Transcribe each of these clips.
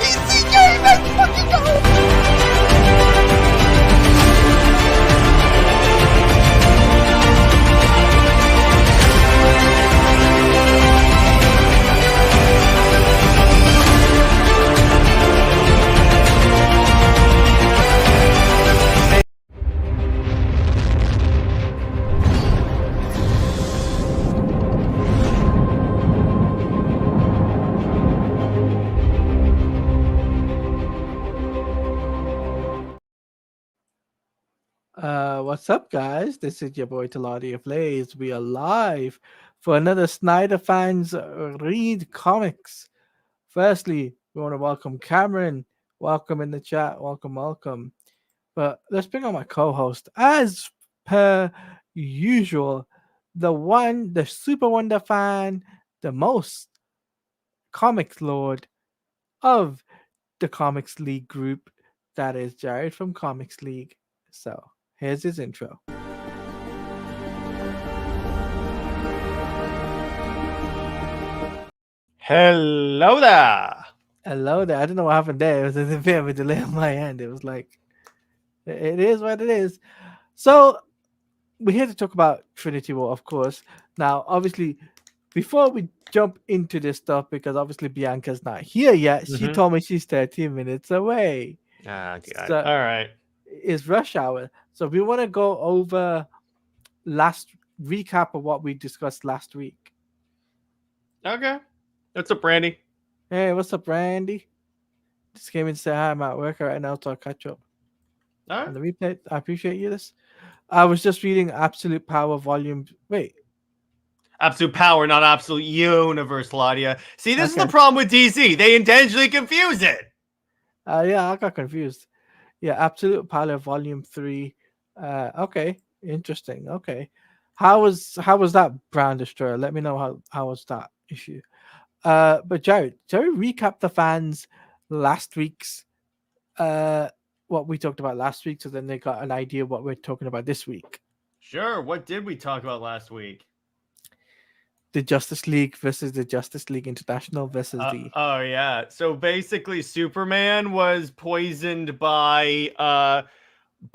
PC game. Let's fucking go. What's up, guys? This is your boy Taladi of Lays. We are live for another Snyder Fans Read Comics. Firstly, we want to welcome Cameron. Welcome in the chat. Welcome. But let's bring on my co-host, as per usual, the Super Wonder fan, the most comics lord of the Comics League group. That is Jared from Comics League. So here's his intro. Hello there. Hello there. I don't know what happened there. It was a bit of a delay on my end. It was like, it is what it is. So we're here to talk about Trinity War, of course. Now, obviously, before we jump into this stuff, because obviously Bianca's not here yet, she told me she's 13 minutes away. Ah, God. So all right. it's rush hour. So we want to go over recap of what we discussed last week. Okay. What's up, Brandy? Hey, what's up, Randy? Just came in to say hi. I'm at work right now, so I'll catch up. All right. On the replay, I appreciate you. I was just reading Absolute Power Volume. Wait. Absolute Power, not Absolute Universe, Ladia. See, this is the problem with DC. They intentionally confuse it. Yeah, I got confused. Yeah, Absolute Power Volume 3. Okay, interesting. Okay. How was that Brown Destroyer? Let me know how was that issue. But Jared, recap the fans last week's what we talked about last week, so then they got an idea of what we're talking about this week. Sure. What did we talk about last week? The Justice League versus the Justice League International versus the... Oh, yeah. So basically, Superman was poisoned by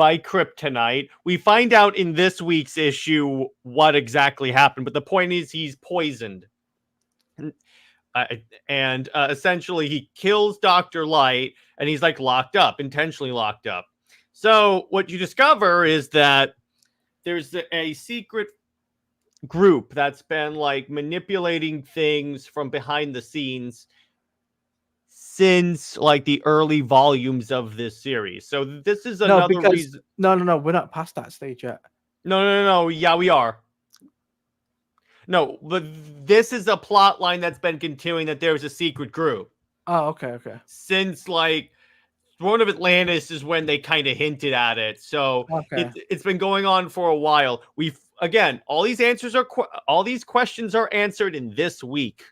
kryptonite. We find out in this week's issue what exactly happened, but the point is he's poisoned. And essentially he kills Dr. Light, and he's like intentionally locked up. So what you discover is that there's a secret group that's been like manipulating things from behind the scenes since like the early volumes of this series. So this is another reason. No, we're not past that stage yet. No. Yeah, we are. No, but this is a plot line that's been continuing, that there's a secret group. Oh, okay. Since like Throne of Atlantis is when they kind of hinted at it. So it's been going on for a while. Again, all these questions are answered in this week.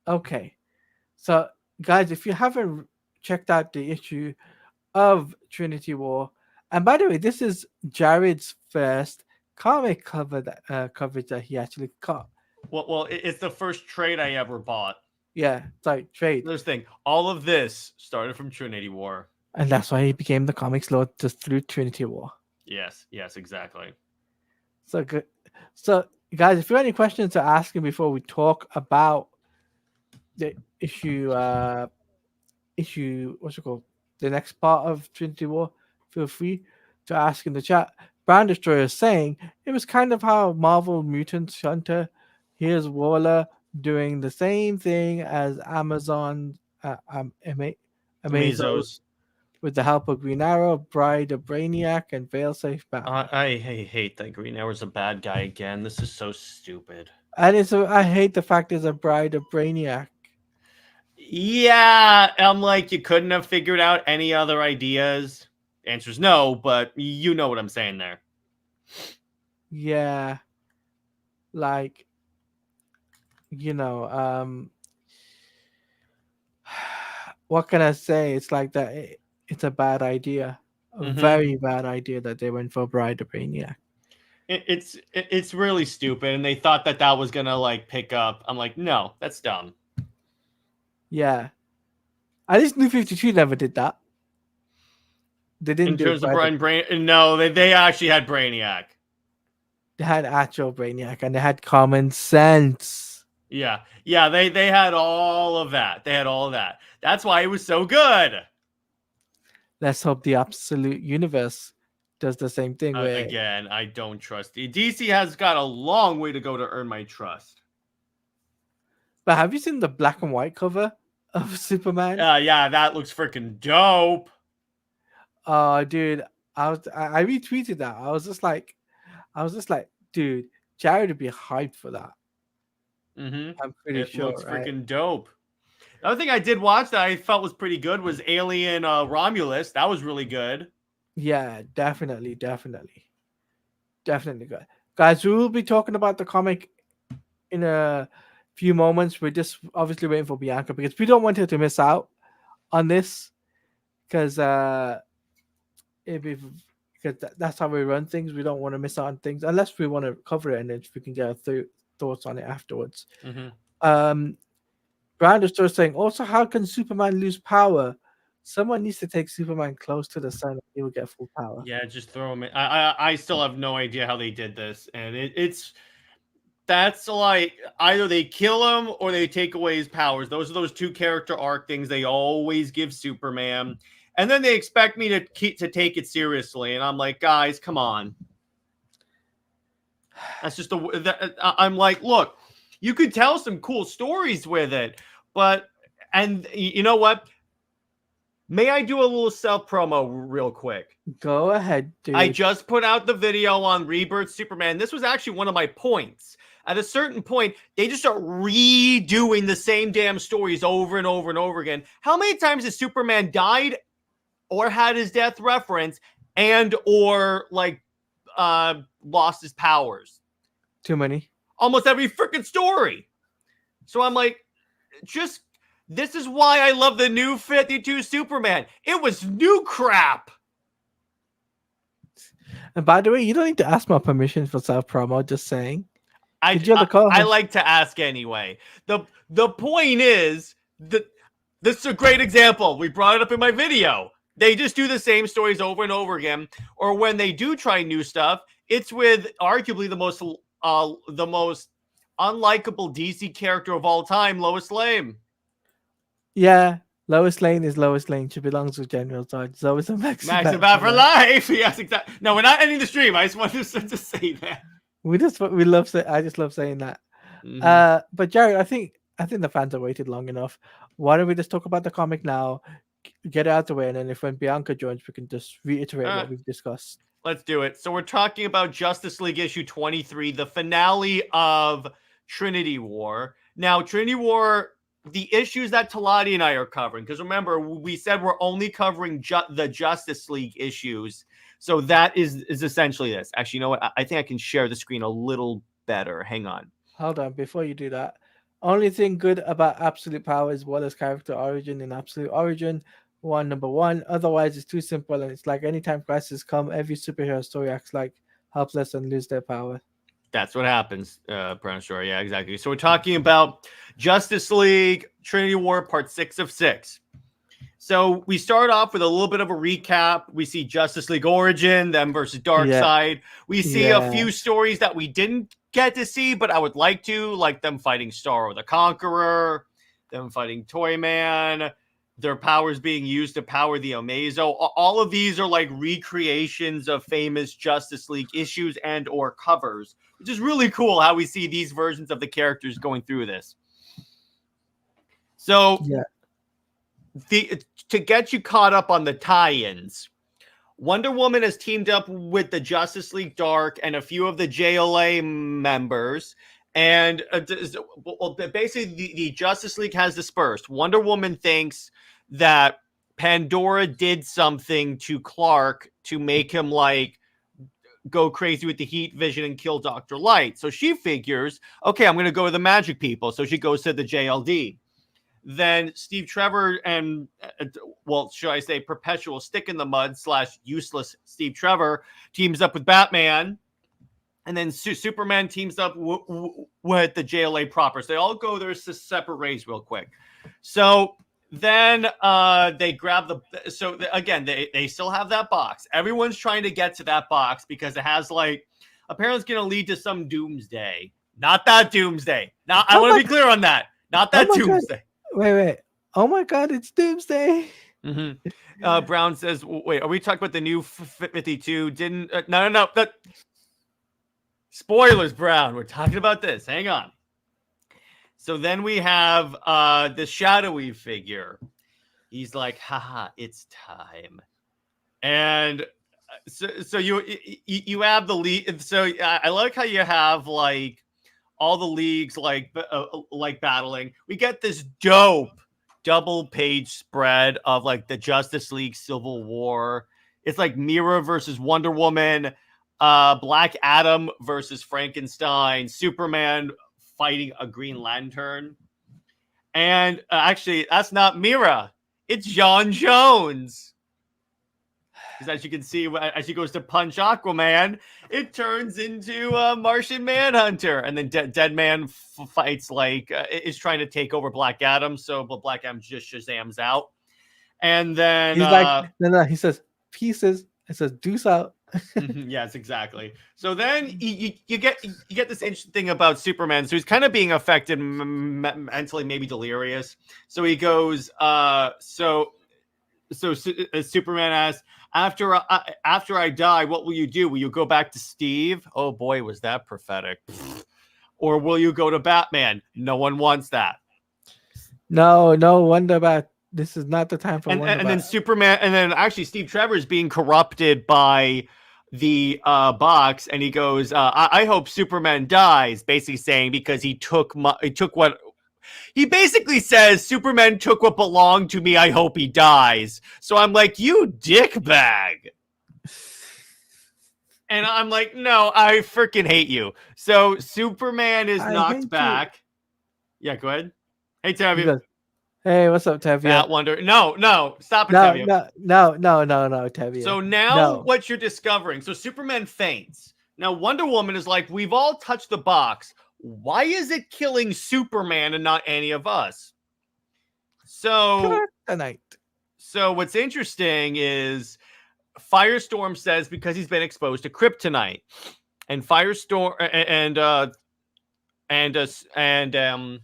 Okay. So guys, if you haven't checked out the issue of Trinity War, and by the way, this is Jared's first comic coverage that he actually caught. Well, it's the first trade I ever bought. Yeah, it's like trade. This thing, all of this started from Trinity War, and that's why he became the comics lord, just through Trinity War. Yes, exactly. So good. So guys, if you have any questions to ask him before we talk about the issue, what's it called? The next part of Trinity War, feel free to ask in the chat. Brand Destroyer is saying it was kind of how Marvel Mutant Hunter. Here's Waller doing the same thing as Amazon Amazos with the help of Green Arrow, Bride of Brainiac, and Failsafe Batman. I hate that Green Arrow's a bad guy again. This is so stupid. And I hate the fact there's a Bride of Brainiac. Yeah, I'm like, you couldn't have figured out any other ideas. Answer's no, but you know what I'm saying there. Yeah. Like, what can I say? It's like that. It's a bad idea. A very bad idea that they went for Bride of Brainiac. It's really stupid, and they thought that was gonna like pick up. I'm like, no, that's dumb. Yeah, At least New 52 never did that. They didn't In do it terms of for other. brain, no, they actually had Brainiac. They had actual Brainiac and they had common sense. Yeah, they had all of that. They had all of that. That's why it was so good. Let's hope the absolute universe does the same thing. Where, Again, I don't trust DC. Has got a long way to go to earn my trust. but have you seen the black and white cover of Superman? Yeah, that looks freaking dope. Dude, I retweeted that. I was just like, dude, Jared would be hyped for that. I'm pretty It sure. looks Right? freaking dope. The other thing I did watch that I felt was pretty good was Alien Romulus. That was really good. Yeah, definitely good. Guys, we will be talking about the comic in a few moments. We're just obviously waiting for Bianca because we don't want her to miss out on this because that's how we run things. We don't want to miss out on things unless we want to cover it and then we can get our thoughts on it afterwards. Brand is just saying, also, how can Superman lose power? Someone needs to take Superman close to the sun and he will get full power. Yeah, just throw him in. I still have no idea how they did this. And that's like either they kill him or they take away his powers. Those are those two character arc things they always give Superman. And then they expect me to take it seriously. And I'm like, guys, come on. That's just I'm like, look, you could tell some cool stories with it. But, and you know what? May I do a little self promo real quick? Go ahead, dude. I just put out the video on Rebirth Superman. This was actually one of my points. At a certain point, they just start redoing the same damn stories over and over and over again. How many times has Superman died or had his death reference and or like lost his powers? Too many. Almost every freaking story. So I'm like, this is why I love the new 52 Superman. It was new crap. And by the way, you don't need to ask my permission for self promo. Just saying. I like to ask anyway. The point is that this is a great example. We brought it up in my video. They just do the same stories over and over again. Or when they do try new stuff, it's with arguably the most unlikable DC character of all time, Lois Lane. Yeah, Lois Lane is Lois Lane. She belongs with General Zod. So it's a Max about for life. Yes, exactly. No, we're not ending the stream. I just wanted to say that. I just love saying that. But Jared, I think the fans have waited long enough. Why don't we just talk about the comic now, get it out the way, and then if when Bianca joins, we can just reiterate what we've discussed. Let's do it. So we're talking about Justice League issue 23, the finale of Trinity War. Now, Trinity War, the issues that Talati and I are covering, because remember, we said we're only covering the Justice League issues. So that is essentially this. Actually, you know what? I think I can share the screen a little better. Hang on. Hold on. Before you do that, only thing good about Absolute Power is Wallace's character origin in Absolute Origin. Number one. Otherwise, it's too simple, and it's like anytime crises come, every superhero story acts like helpless and lose their power. That's what happens, Brown Story. Yeah, exactly. So we're talking about Justice League Trinity War Part 6 of 6. So we start off with a little bit of a recap. We see Justice League Origin, them versus Darkseid. We see a few stories that we didn't get to see, but I would like to, like them fighting Starro the Conqueror, them fighting Toyman, their powers being used to power the Amazo. All of these are like recreations of famous Justice League issues and or covers, which is really cool how we see these versions of the characters going through this. So to get you caught up on the tie-ins, Wonder Woman has teamed up with the Justice League Dark and a few of the JLA members. And basically, the Justice League has dispersed. Wonder Woman thinks that Pandora did something to Clark to make him like go crazy with the heat vision and kill Dr. Light. So she figures, okay, I'm going to go with the magic people. So she goes to the JLD. Then Steve Trevor and, should I say perpetual stick in the mud / useless Steve Trevor teams up with Batman. And then Superman teams up with the JLA proper. So they all go their separate ways real quick. So then they grab again they still have that box. Everyone's trying to get to that box because it has like apparently it's going to lead to some doomsday. Not that doomsday. Not I Oh want my, to be clear on that. Not oh that my god! doomsday. Wait. Oh my god! It's Doomsday. Brown says, "Wait, are we talking about the new 52? Didn't no. That spoilers, Brown. We're talking about this. Hang on." So then we have the shadowy figure. He's like, haha, it's time. And so you have the league. So I like how you have like all the leagues like battling. We get this dope double page spread of like the Justice League Civil War. It's like Mira versus Wonder Woman, Black Adam versus Frankenstein, Superman fighting a Green Lantern. And actually, that's not Mira. It's John Jones. Because as you can see, as he goes to punch Aquaman, it turns into Martian Manhunter. And then Dead Man fights like, is trying to take over Black Adam. So Black Adam just Shazams out. And then... He's like, no, he says, pieces. It says, deuce out. Yes, exactly. So then you get this interesting thing about Superman. So he's kind of being affected mentally, maybe delirious. So he goes, Superman asks, after I die, what will you do? Will you go back to Steve? Oh boy, was that prophetic. Or will you go to Batman? No one wants that. No Wonder Bat. This is not the time for Wonder Bat. And then Superman, and then actually Steve Trevor is being corrupted by the box, and he goes, I hope Superman dies, basically saying because he took what he basically says, Superman took what belonged to me, I hope he dies. So I'm like, you dickbag. And I'm like, no, I freaking hate you. So Superman is knocked back. You. Yeah, go ahead. Hey, Tevye. Hey, what's up, Tevye? Fat Wonder. No, stop it, Tevye. No, Tevye. So now what you're discovering, so Superman faints. Now Wonder Woman is like, we've all touched the box. Why is it killing Superman and not any of us? So what's interesting is Firestorm says because he's been exposed to kryptonite. And Firestorm and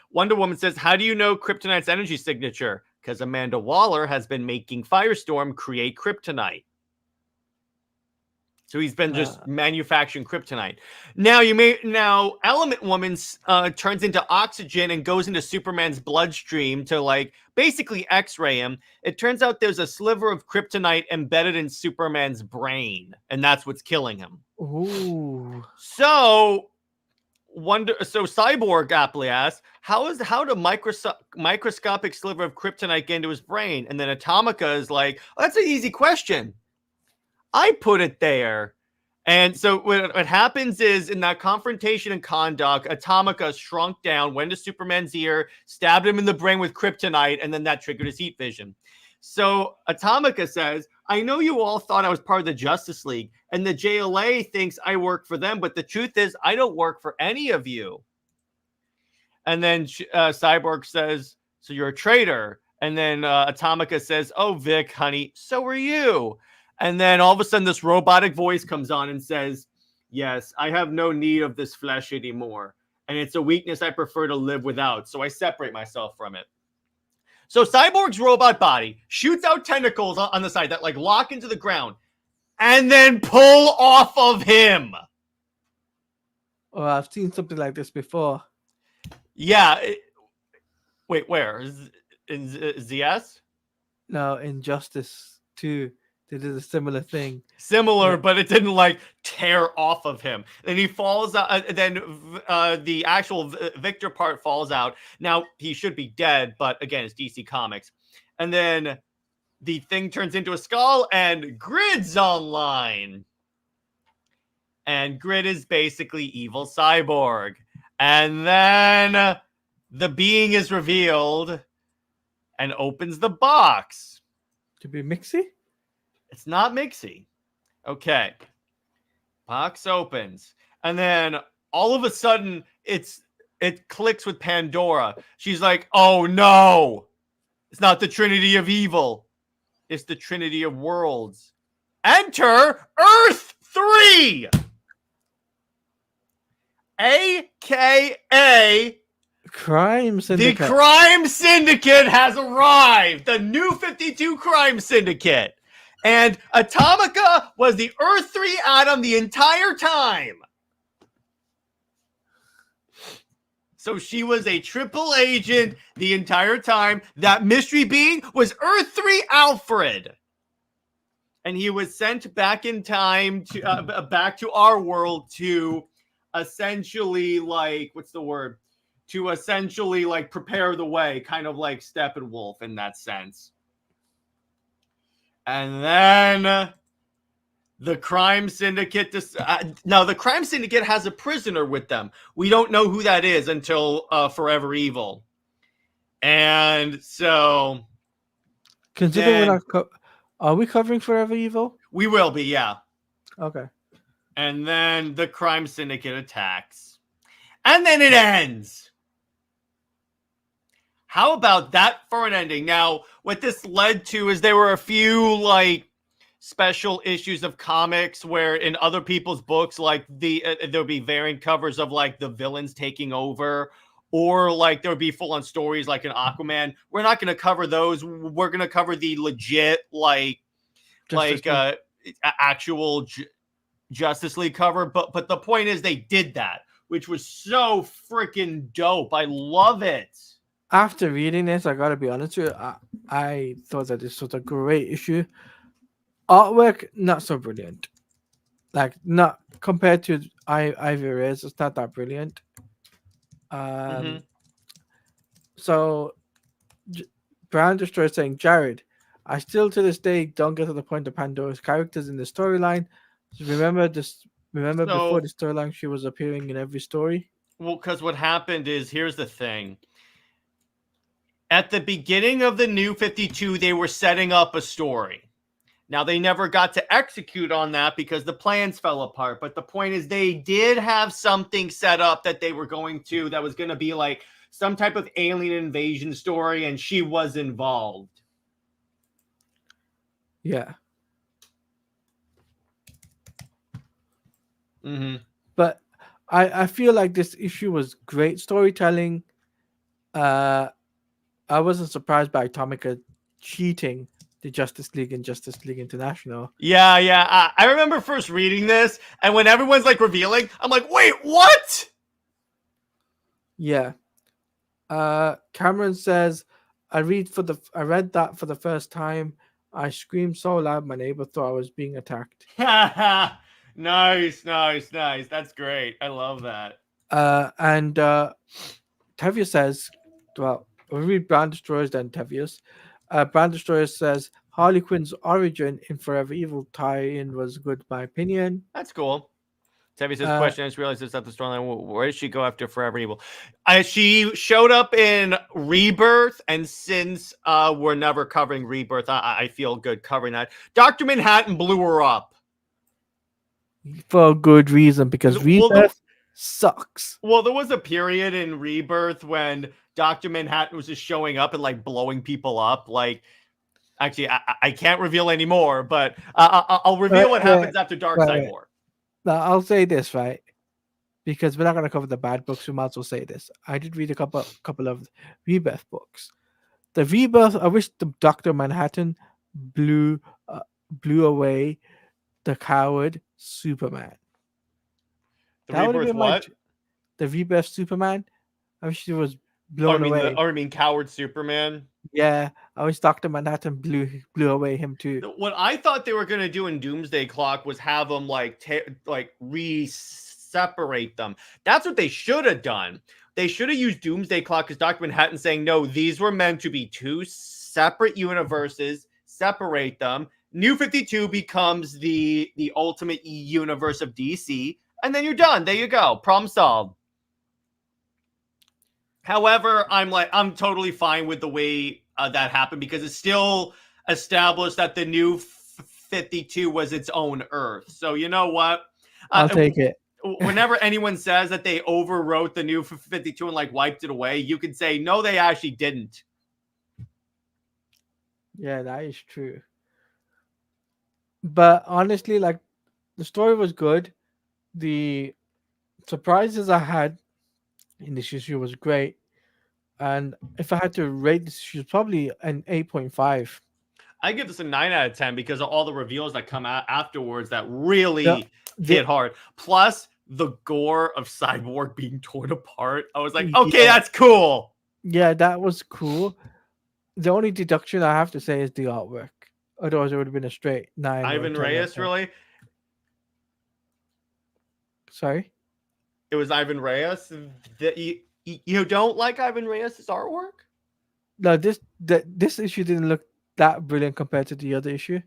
Wonder Woman says, how do you know kryptonite's energy signature? Because Amanda Waller has been making Firestorm create kryptonite. So he's been just manufacturing kryptonite. Now Element Woman turns into oxygen and goes into Superman's bloodstream to like basically X-ray him. It turns out there's a sliver of kryptonite embedded in Superman's brain, and that's what's killing him. Ooh. So Cyborg aptly asks, how the microscopic sliver of kryptonite get into his brain? And then Atomica is like, oh, that's an easy question. I put it there. And so what happens is in that confrontation in Kahndaq, Atomica shrunk down, went to Superman's ear, stabbed him in the brain with kryptonite, and then that triggered his heat vision. So Atomica says, I know you all thought I was part of the Justice League, and the JLA thinks I work for them, but the truth is I don't work for any of you. And then Cyborg says, so you're a traitor. And then Atomica says, oh, Vic, honey, so are you. And then all of a sudden this robotic voice comes on and says, yes, I have no need of this flesh anymore. And it's a weakness I prefer to live without. So I separate myself from it. So Cyborg's robot body shoots out tentacles on the side that like lock into the ground and then pull off of him. Oh, I've seen something like this before. Yeah. Wait, where? In ZS? No, Injustice 2. They did a similar thing. But it didn't like tear off of him. And he falls out. Then the actual Victor part falls out. Now he should be dead, but again, it's DC Comics. And then the thing turns into a skull, and Grid's online. And Grid is basically evil Cyborg. And then the being is revealed and opens the box. To be Mixie? It's not Mixie. Okay. Box opens. And then all of a sudden it clicks with Pandora. She's like, oh no. It's not the Trinity of Evil. It's the Trinity of Worlds. Enter Earth 3! AKA Crime the Syndicate. Crime Syndicate has arrived. The new 52 Crime Syndicate. And Atomica was the Earth 3 atom the entire time. So she was a triple agent the entire time. That mystery being was Earth 3 Alfred. And he was sent back in time to back to our world to essentially, like, what's the word? To essentially, like, prepare the way, kind of like Steppenwolf in that sense. And then the Crime Syndicate. Now, the Crime Syndicate has a prisoner with them. We don't know who that is until Forever Evil. And so, Considering we're not are we covering Forever Evil? We will be, yeah. Okay. And then the Crime Syndicate attacks. And then it ends. How about that for an ending? Now, what this led to is there were a few, like, special issues of comics where in other people's books, like, there'll be variant covers of, like, the villains taking over, or, like, there would be full-on stories like an Aquaman. We're not going to cover those. We're going to cover the legit, like actual Justice League cover. But the point is they did that, which was so freaking dope. I love it. After reading this, I gotta be honest with you, I thought that this was a great issue. Artwork, not so brilliant. Like, not compared to Ivy Reyes, it's not that brilliant. So, Brown Destroyer saying, Jared, I still to this day don't get to the point of Pandora's characters in the storyline. Remember before the storyline, she was appearing in every story? Well, because what happened is, here's the thing. At the beginning of the New 52, they were setting up a story. Now, they never got to execute on that because the plans fell apart. But the point is, they did have something set up that they were going to, that was going to be like some type of alien invasion story, and she was involved. Yeah. But I feel like this issue was great storytelling. I wasn't surprised by Atomica cheating the Justice League and Justice League International. Yeah. I remember first reading this, and when everyone's like revealing, I'm like, wait, what? Yeah. Cameron says, I read that for the first time. I screamed so loud my neighbor thought I was being attacked. Nice. That's great. I love that. And Tevius says, well, we'll read Brand Destroyers then Tevius. Brand Destroyer says, Harley Quinn's origin in Forever Evil tie-in was good, my opinion. That's cool. Tevius says, question, I just realized it's not the storyline. Where did she go after Forever Evil? She showed up in Rebirth, and since we're never covering Rebirth, I feel good covering that. Dr. Manhattan blew her up. For a good reason, because Rebirth sucks. Well, there was a period in Rebirth when Dr. Manhattan was just showing up and like blowing people up. Like, actually, I can't reveal anymore, but I'll reveal what happens after Darkseid War. Now, I'll say this, right? Because we're not going to cover the bad books, we might as well say this. I did read a couple of Rebirth books. The Rebirth, I wish the Dr. Manhattan blew away the coward Superman. The Rebirth what? The Rebirth Superman. I wish it was blown away. I mean coward Superman? Yeah, I wish Dr. Manhattan blew away him too. What I thought they were going to do in Doomsday Clock was have them like separate them. That's what they should have done. They should have used Doomsday Clock as Dr. Manhattan saying, no, these were meant to be two separate universes, separate them. New 52 becomes the ultimate universe of DC, and then you're done. There you go. Problem solved. However, I'm totally fine with the way that happened because it's still established that the New 52 was its own Earth. So you know what? I'll take it. Whenever anyone says that they overwrote the New 52 and like wiped it away, you can say, no, they actually didn't. Yeah, that is true. But honestly, like the story was good. The surprises I had in this issue was great. And if I had to rate this issue, probably an 8.5. I give this a 9 out of 10 because of all the reveals that come out afterwards that The, really the hit hard. Plus the gore of Cyborg being torn apart. I was like, okay, yeah, that's cool. yeah, that was cool. The only deduction I have to say is the artwork. Otherwise, it would have been a straight 9 or a Ivan 10 out of Reyes, 10. really? Sorry? It was Ivan Reyes. That you don't like Ivan Reyes' artwork? No, this issue didn't look that brilliant compared to the other issue.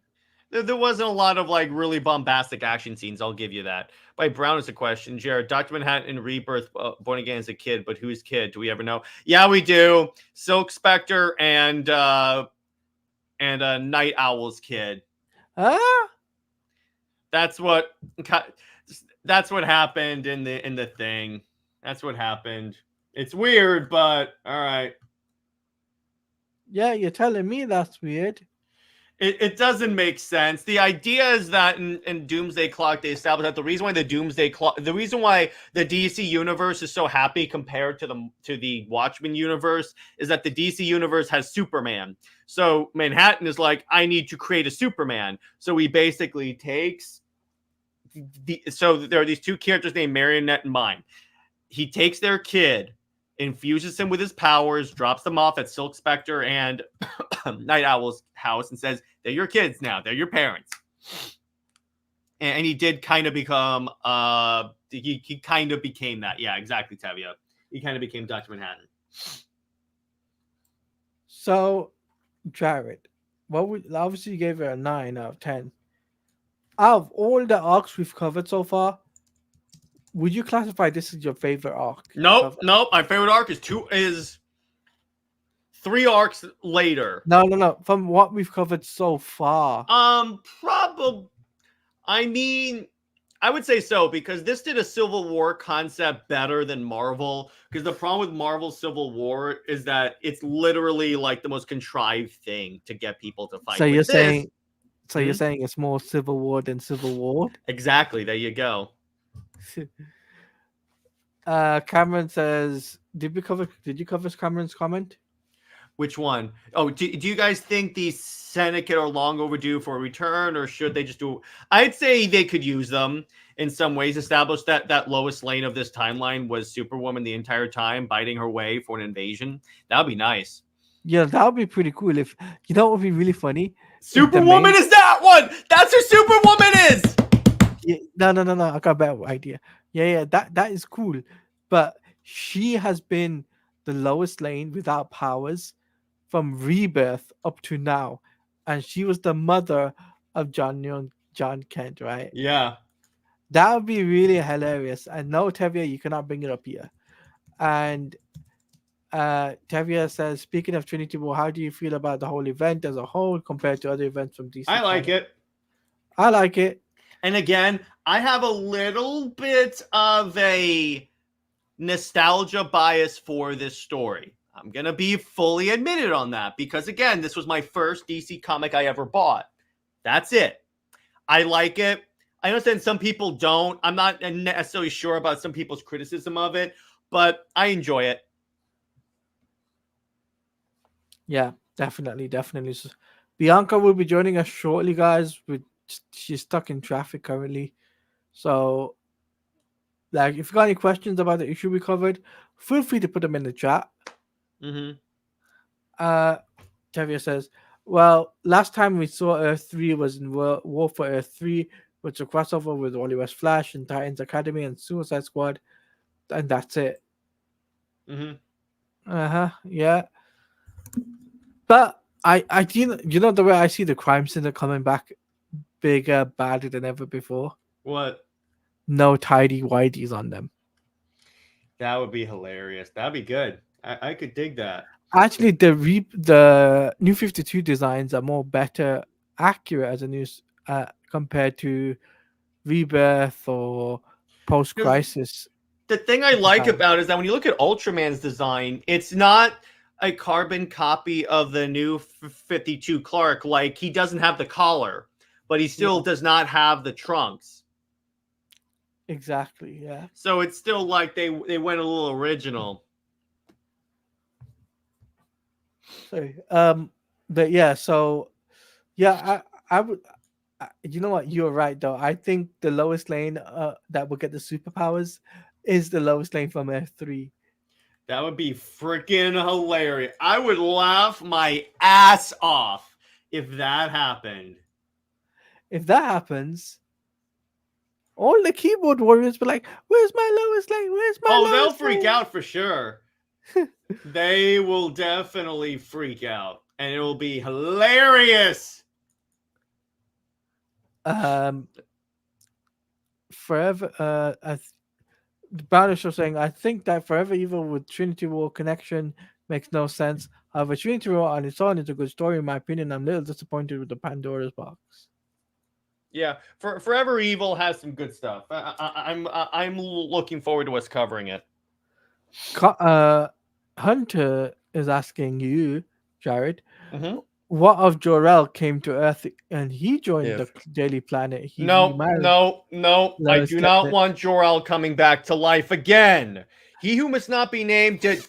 There wasn't a lot of like really bombastic action scenes. I'll give you that. By Brown is a question. Jared, Dr. Manhattan in Rebirth, born again as a kid, but whose kid? Do we ever know? Yeah, we do. Silk Spectre and Night Owl's kid. Ah, That's what happened in the thing. That's what happened. It's weird, but all right. yeah, you're telling me that's weird. It doesn't make sense. The idea is that in Doomsday Clock they established that the reason why the reason why the DC universe is so happy compared to the Watchmen universe is that the DC universe has Superman. So Manhattan is like, I need to create a Superman. So he basically takes so there are these two characters named Marionette and Mime. He takes their kid, infuses him with his powers, drops them off at Silk Spectre and Night Owl's house, and says, "They're your kids now. They're your parents." And he did kind of become, he kind of became that. Yeah, exactly, Tevia. He kind of became Dr. Manhattan. So, Jared, what would obviously you gave it a 9 out of 10. Out of all the arcs we've covered so far, would you classify this as your favorite arc? Nope. My favorite arc is 3 arcs later. No. From what we've covered so far, Probably. I mean, I would say so because this did a Civil War concept better than Marvel. Because the problem with Marvel Civil War is that it's literally like the most contrived thing to get people to fight. so you're With this, saying, you're saying it's more Civil War than Civil War. exactly. There you go. Cameron says, Did you cover Cameron's comment? Which one? Oh, do you guys think the Syndicate are long overdue for a return, or should they just do? I'd say they could use them in some ways. Establish that Lois Lane of this timeline was Superwoman the entire time, biting her way for an invasion. That would be nice. Yeah, that would be pretty cool. If you know, what would be really funny. If the Superwoman main, is that one. That's who Superwoman is. yeah, no. I got a better idea. Yeah, that is cool. But she has been the lowest lane without powers from Rebirth up to now, and she was the mother of John Kent, right? Yeah. That would be really hilarious. And no, Tevia, you cannot bring it up here. And Tevia says, speaking of Trinity War, how do you feel about the whole event as a whole compared to other events from DC? I like it. I like it. And again, I have a little bit of a nostalgia bias for this story. I'm going to be fully admitted on that because, again, this was my first DC comic I ever bought. That's it. I like it. I understand some people don't. I'm not necessarily sure about some people's criticism of it, but I enjoy it. Yeah, definitely. Bianca will be joining us shortly, guys. She's stuck in traffic currently. So, like, if you got any questions about the issue we covered, feel free to put them in the chat. Mm-hmm. Tevia says, well, last time we saw Earth 3 was in War for Earth 3, which is a crossover with Wally West Flash and Titans Academy and Suicide Squad, and that's it. Mm-hmm. Yeah. But I you know the way I see the crime center coming back bigger, badder than ever before? What? No tidy whiteys on them. That would be hilarious. That'd be good. I could dig that. Actually, the New 52 designs are more better, accurate as a news compared to Rebirth or Post Crisis. The thing I like about it is that when you look at Ultraman's design, it's not a carbon copy of the new 52 Clark. Like, he doesn't have the collar, but he still Yeah, does not have the trunks. exactly. Yeah. So it's still like they went a little original. Sorry. But yeah, so yeah, I would. You know what? You're right, though. I think the lowest lane that will get the superpowers is the lowest lane from F3. That would be freaking hilarious. I would laugh my ass off if that happened. If that happens, all the keyboard warriors be like, "Where's my lowest lane? Where's my Oh, they'll lowest freak lane?" out for sure. They will definitely freak out, and it will be hilarious. Um, forever. Banish was saying, I think that Forever Evil with Trinity War connection makes no sense. However, Trinity War on its own is a good story, in my opinion. I'm a little disappointed with the Pandora's box. Yeah, Forever Evil has some good stuff. I'm looking forward to us covering it. Hunter is asking you, Jared, Mm-hmm. what of Jor-El came to Earth and he joined the If Daily Planet? He no, remarried no, no, I Lois do not Lemon. want Jor-El coming back to life again. He who must not be named did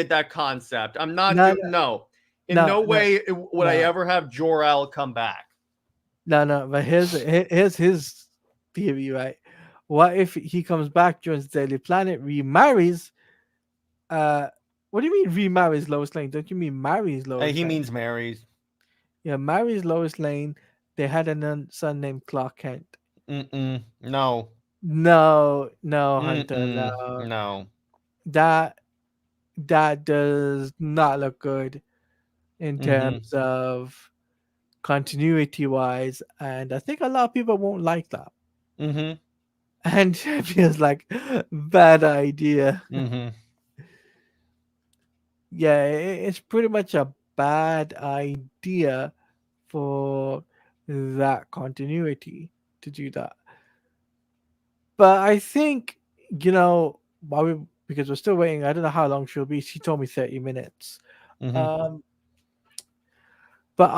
that concept. I'm not No, no. In no, no no, way would I no, ever have Jor-El come back. no. But here's his theory, right? What if he comes back, joins the Daily Planet, remarries? Uh, what do you mean remarries Lois Lane? Don't you mean marries Lois He Lane? means marries. Yeah, marries Lois Lane. They had a son named Clark Kent. No. No, no, Hunter, Mm-mm. no. No. That that does not look good in Mm-hmm. terms of continuity wise, and I think a lot of people won't like that. Mm-hmm. And it feels like bad idea. Mm-hmm. Yeah, it's pretty much a bad idea for that continuity to do that. But I think, while we because we're still waiting, I don't know how long she'll be. She told me 30 minutes. Mm-hmm. Um, but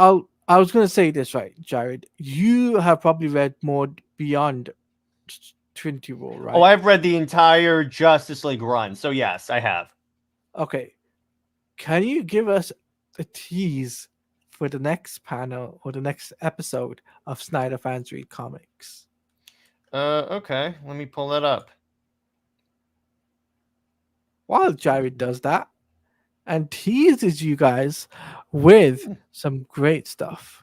I was gonna say this, right, Jared. You have probably read more beyond Trinity War, Oh, right? I've read the entire Justice League run, so yes, I have. Okay. Can you give us a tease for the next panel or the next episode of Snyder Fans Read Comics? Okay. Let me pull that up. While Jared does that and teases you guys with some great stuff.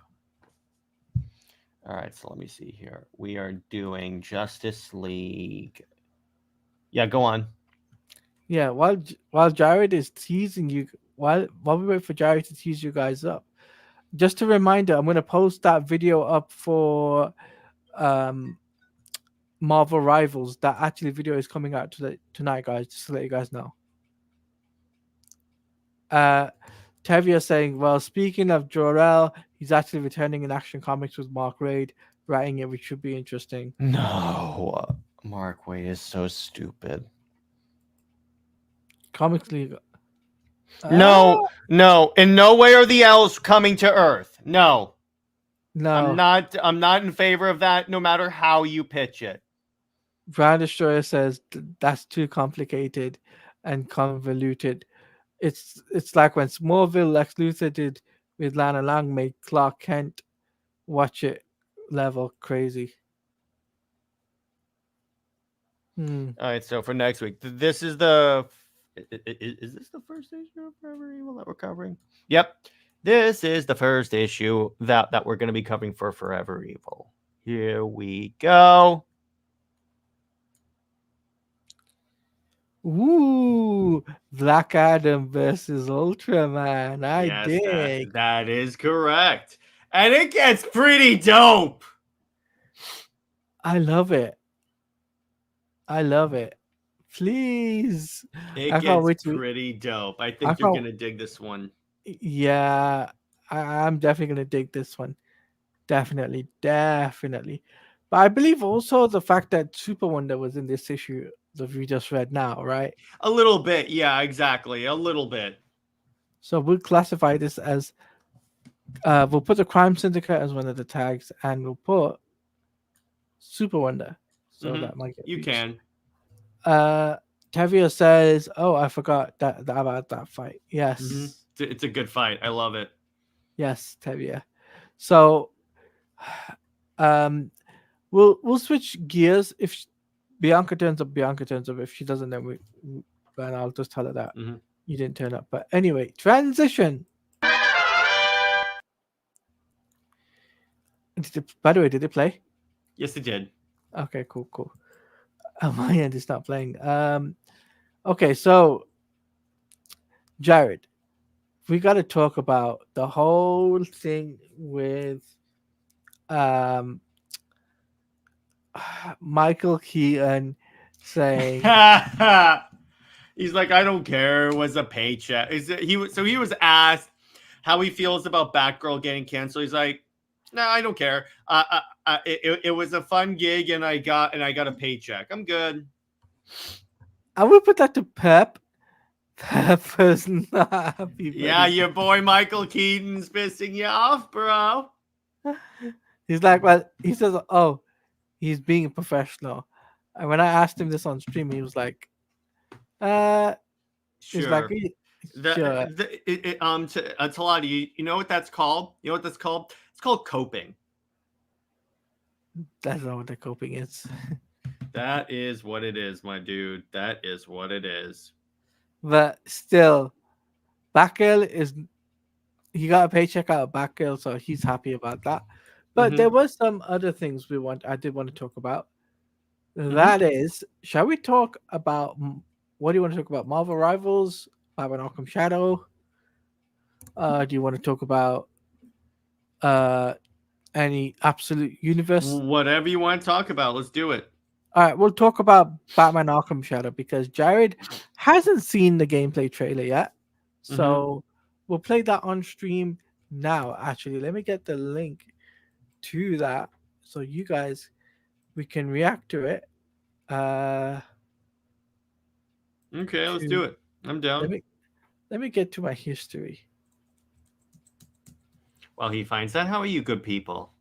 All right, so let me see here. We are doing Justice League. Yeah, go on. Yeah, while Jared is teasing you, while we wait for Jared to tease you guys up, just a reminder, I'm gonna post that video up for um Marvel Rivals. That actually video is coming out tonight, guys. Just to let you guys know. Uh, Tevia saying, well, speaking of Jor-El, he's actually returning in Action Comics with Mark Waid writing it, which should be interesting. No. Mark Waid is so stupid. Comics League. No, no. In no way are the elves coming to Earth. No. No. I'm not in favor of that, no matter how you pitch it. Brand Destroyer says that's too complicated and convoluted. It's like when Smallville Lex Luthor did with Lana Lang made Clark Kent watch it level crazy. Hmm. All right, so for next week, this is the. Is this the first issue of Forever Evil that we're covering? Yep, this is the first issue that we're going to be covering for Forever Evil. Here we go. Ooh, Black Adam versus Ultraman. I Yes, dig. that is correct, and it gets pretty dope. I love it. I love it. Please. It I can't gets wait to. pretty dope. I I think you're can't. gonna dig this one. Yeah, I'm definitely gonna dig this one. Definitely, definitely. But I believe also the fact that Super Wonder was in this issue that we just read now, right? A little bit, yeah, exactly. A little bit. So we'll classify this as we'll put the Crime Syndicate as one of the tags, and we'll put Super Wonder. So that might get You beat. can. Tevia says, "Oh, I forgot that about that fight." Yes, It's a good fight. I love it. yes, Tevia. So, we'll switch gears. If Bianca turns up, Bianca turns up. If she doesn't, then I'll just tell her that you didn't turn up. But anyway, transition. By the way, did it play? Yes, it did. Okay, cool. On my end, it's not playing. Okay, so Jared, we got to talk about the whole thing with Michael Keaton saying he's like, I don't care. It was a paycheck. He was asked how he feels about Batgirl getting canceled. He's like, no, I don't care. It was a fun gig, and I got a paycheck. I'm good. I will put that to Pep. Pep is not happy. Yeah, your boy Michael Keaton's pissing you off, bro. He's like, well, he says, oh, he's being a professional. And when I asked him this on stream, he was like, Sure. he's like, sure. Talati, you know what that's called? You know what that's called? It's called coping. That's not what the coping is. That is what it is, my dude. That is what it is. But still, Batgirl he got a paycheck out of Batgirl, so he's happy about that. But there was some other things I did want to talk about. That is, shall we talk about what do you want to talk about? Marvel Rivals, Batman Arkham Shadow? Do you want to talk about any absolute universe? Whatever you want to talk about, let's do it. All right, we'll talk about Batman Arkham Shadow because Jared hasn't seen the gameplay trailer yet. So we'll play that on stream now. Actually, let me get the link to that so you guys we can react to it. Okay, let's do it. I'm down. Let me get to my history. While he finds that, how are you, good people?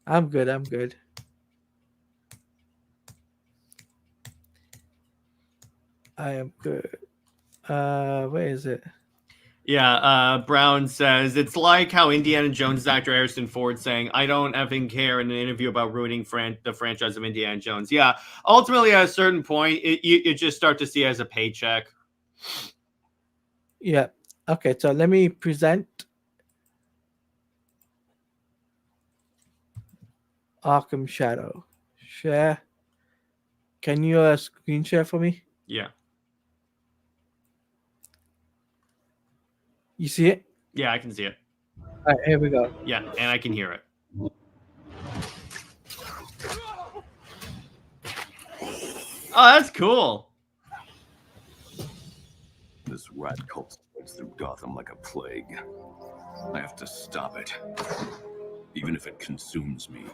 I'm good. I am good. Where is it? Yeah, Brown says, it's like how Indiana Jones actor Harrison Ford saying, I don't effing care in an interview about ruining the franchise of Indiana Jones. Yeah, ultimately, at a certain point, you just start to see it as a paycheck. Yeah. Okay, so let me present Arkham Shadow. Share. Can you screen share for me? Yeah. You see it? Yeah, I can see it. All right, here we go. Yeah, and I can hear it. Oh, that's cool. This rat cult spreads through Gotham like a plague. I have to stop it, even if it consumes me.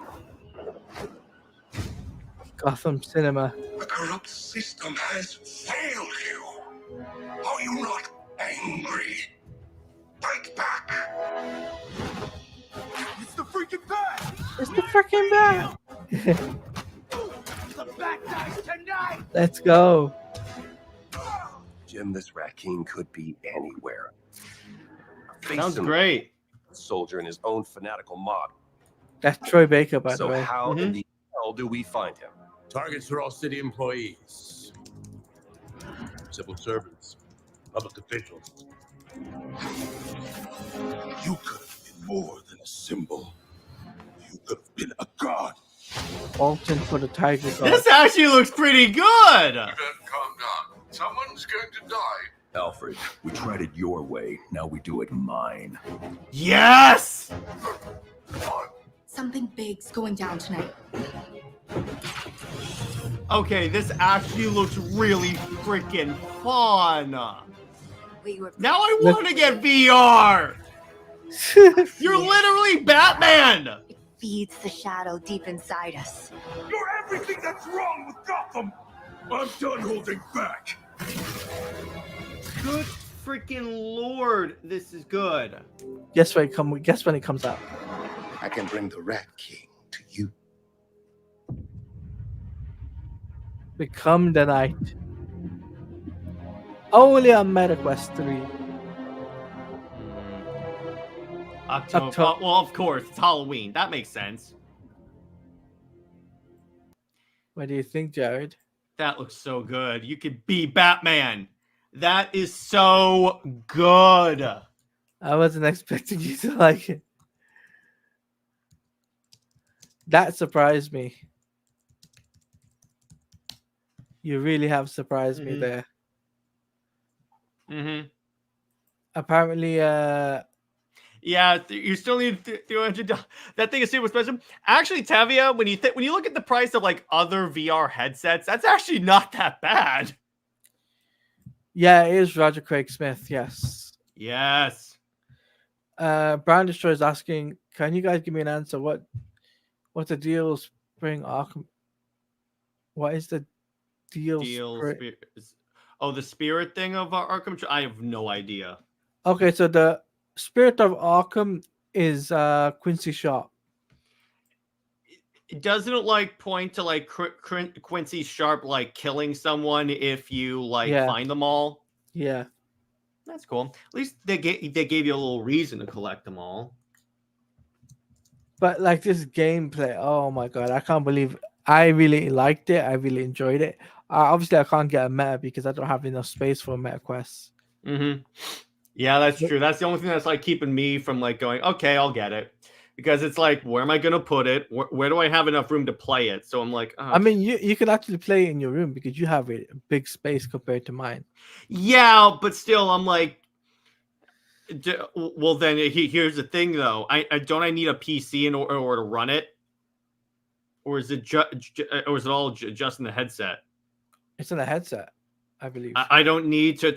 Gotham Cinema. The corrupt system has failed you. Are you not angry? Fight back! It's the freaking bat! It's the freaking bat! The bat dies tonight! Let's go. Jim, this rat king could be anywhere. Sounds great. A soldier in his own fanatical mob. That's Troy Baker, by the So way. how in the hell do we find him? Targets are all city employees, civil servants, public officials. You could have been more than a symbol. You could have been a god. Alton for the Tiger God. This actually looks pretty good. You better calm down. Someone's going to die. Alfred, we tried it your way. Now we do it mine. Yes! Something big's going down tonight. Okay, this actually looks really freaking fun. Now I want to get VR. You're literally Batman. It feeds the shadow deep inside us. You're everything that's wrong with Gotham. I'm done holding back. Good freaking lord, this is good. Guess when it comes out. I can bring the Rat King to you. Become the Knight. Only on MetaQuest 3. October. Oh, well, of course, it's Halloween. That makes sense. What do you think, Jared? That looks so good. You could be Batman. That is so good. I wasn't expecting you to like it. That surprised me. You really have surprised me there. Mm-hmm. Apparently, yeah, you still need $200. That thing is super expensive. Actually, Tavia, when you look at the price of like other VR headsets, that's actually not that bad. Yeah, it is Roger Craig Smith. Yes. Yes. Brown Destroyer is asking, can you guys give me an answer? What's the deal? Spring Arkham. What is the deal? The spirit thing of Arkham. I have no idea. Okay, so the spirit of Arkham is Quincy Sharp. Doesn't it like point to like Quincy Sharp like killing someone if you like find them all? Yeah, that's cool. At least they gave you a little reason to collect them all. But like this gameplay, oh my god, I can't believe I really liked it. I really enjoyed it. Obviously, I can't get a meta because I don't have enough space for a meta quest. Mm-hmm. Yeah, that's true. That's the only thing that's like keeping me from like going, okay, I'll get it. Because it's like, where am I going to put it? Where do I have enough room to play it? So I'm like, I mean, you can actually play it in your room because you have a big space compared to mine. Yeah, but still, I'm like, well, then here's the thing, though. I need a PC in order to run it, or is it all just in the headset? It's in the headset, I believe. I don't need to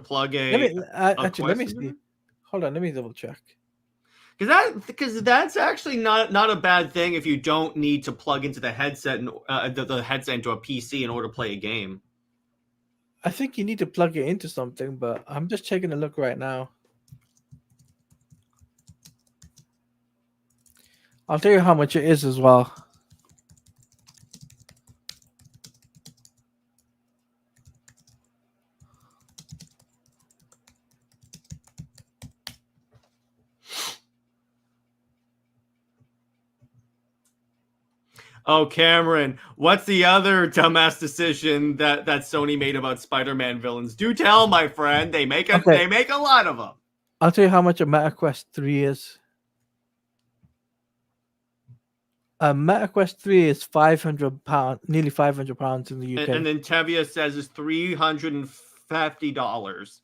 plug a. Let me see. Hold on, let me double check. Because that's actually not a bad thing if you don't need to plug into the headset and the headset into a PC in order to play a game. I think you need to plug it into something, but I'm just taking a look right now. I'll tell you how much it is as well. Oh, Cameron, what's the other dumbass decision that Sony made about Spider-Man villains? Do tell, my friend. They make a lot of them. I'll tell you how much a MetaQuest 3 is. A MetaQuest 3 is £500, nearly £500 in the UK. And then Tevia says it's $350.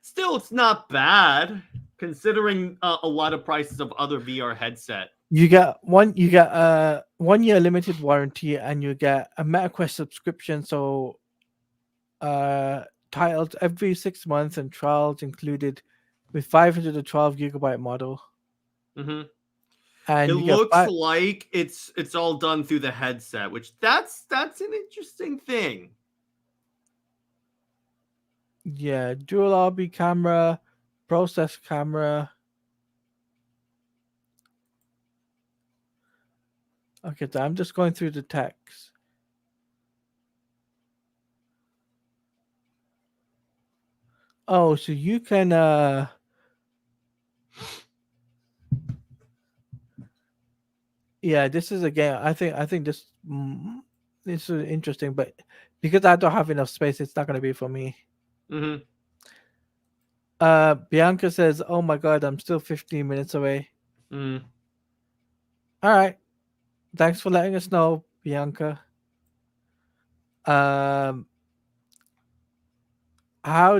Still, it's not bad considering a lot of prices of other VR headset. You get a 1 year limited warranty, and you get a MetaQuest subscription. So, titles every 6 months and trials included, with 512 gigabyte model. Mm-hmm. And it looks like it's all done through the headset, which that's an interesting thing. Yeah, dual RB camera, process camera. Okay, so I'm just going through the text. Oh, so you can yeah, this is a game. I think this is interesting, but because I don't have enough space, it's not going to be for me. Mm-hmm. Bianca says, "Oh my god, I'm still 15 minutes away." Mm. All right, thanks for letting us know, Bianca. How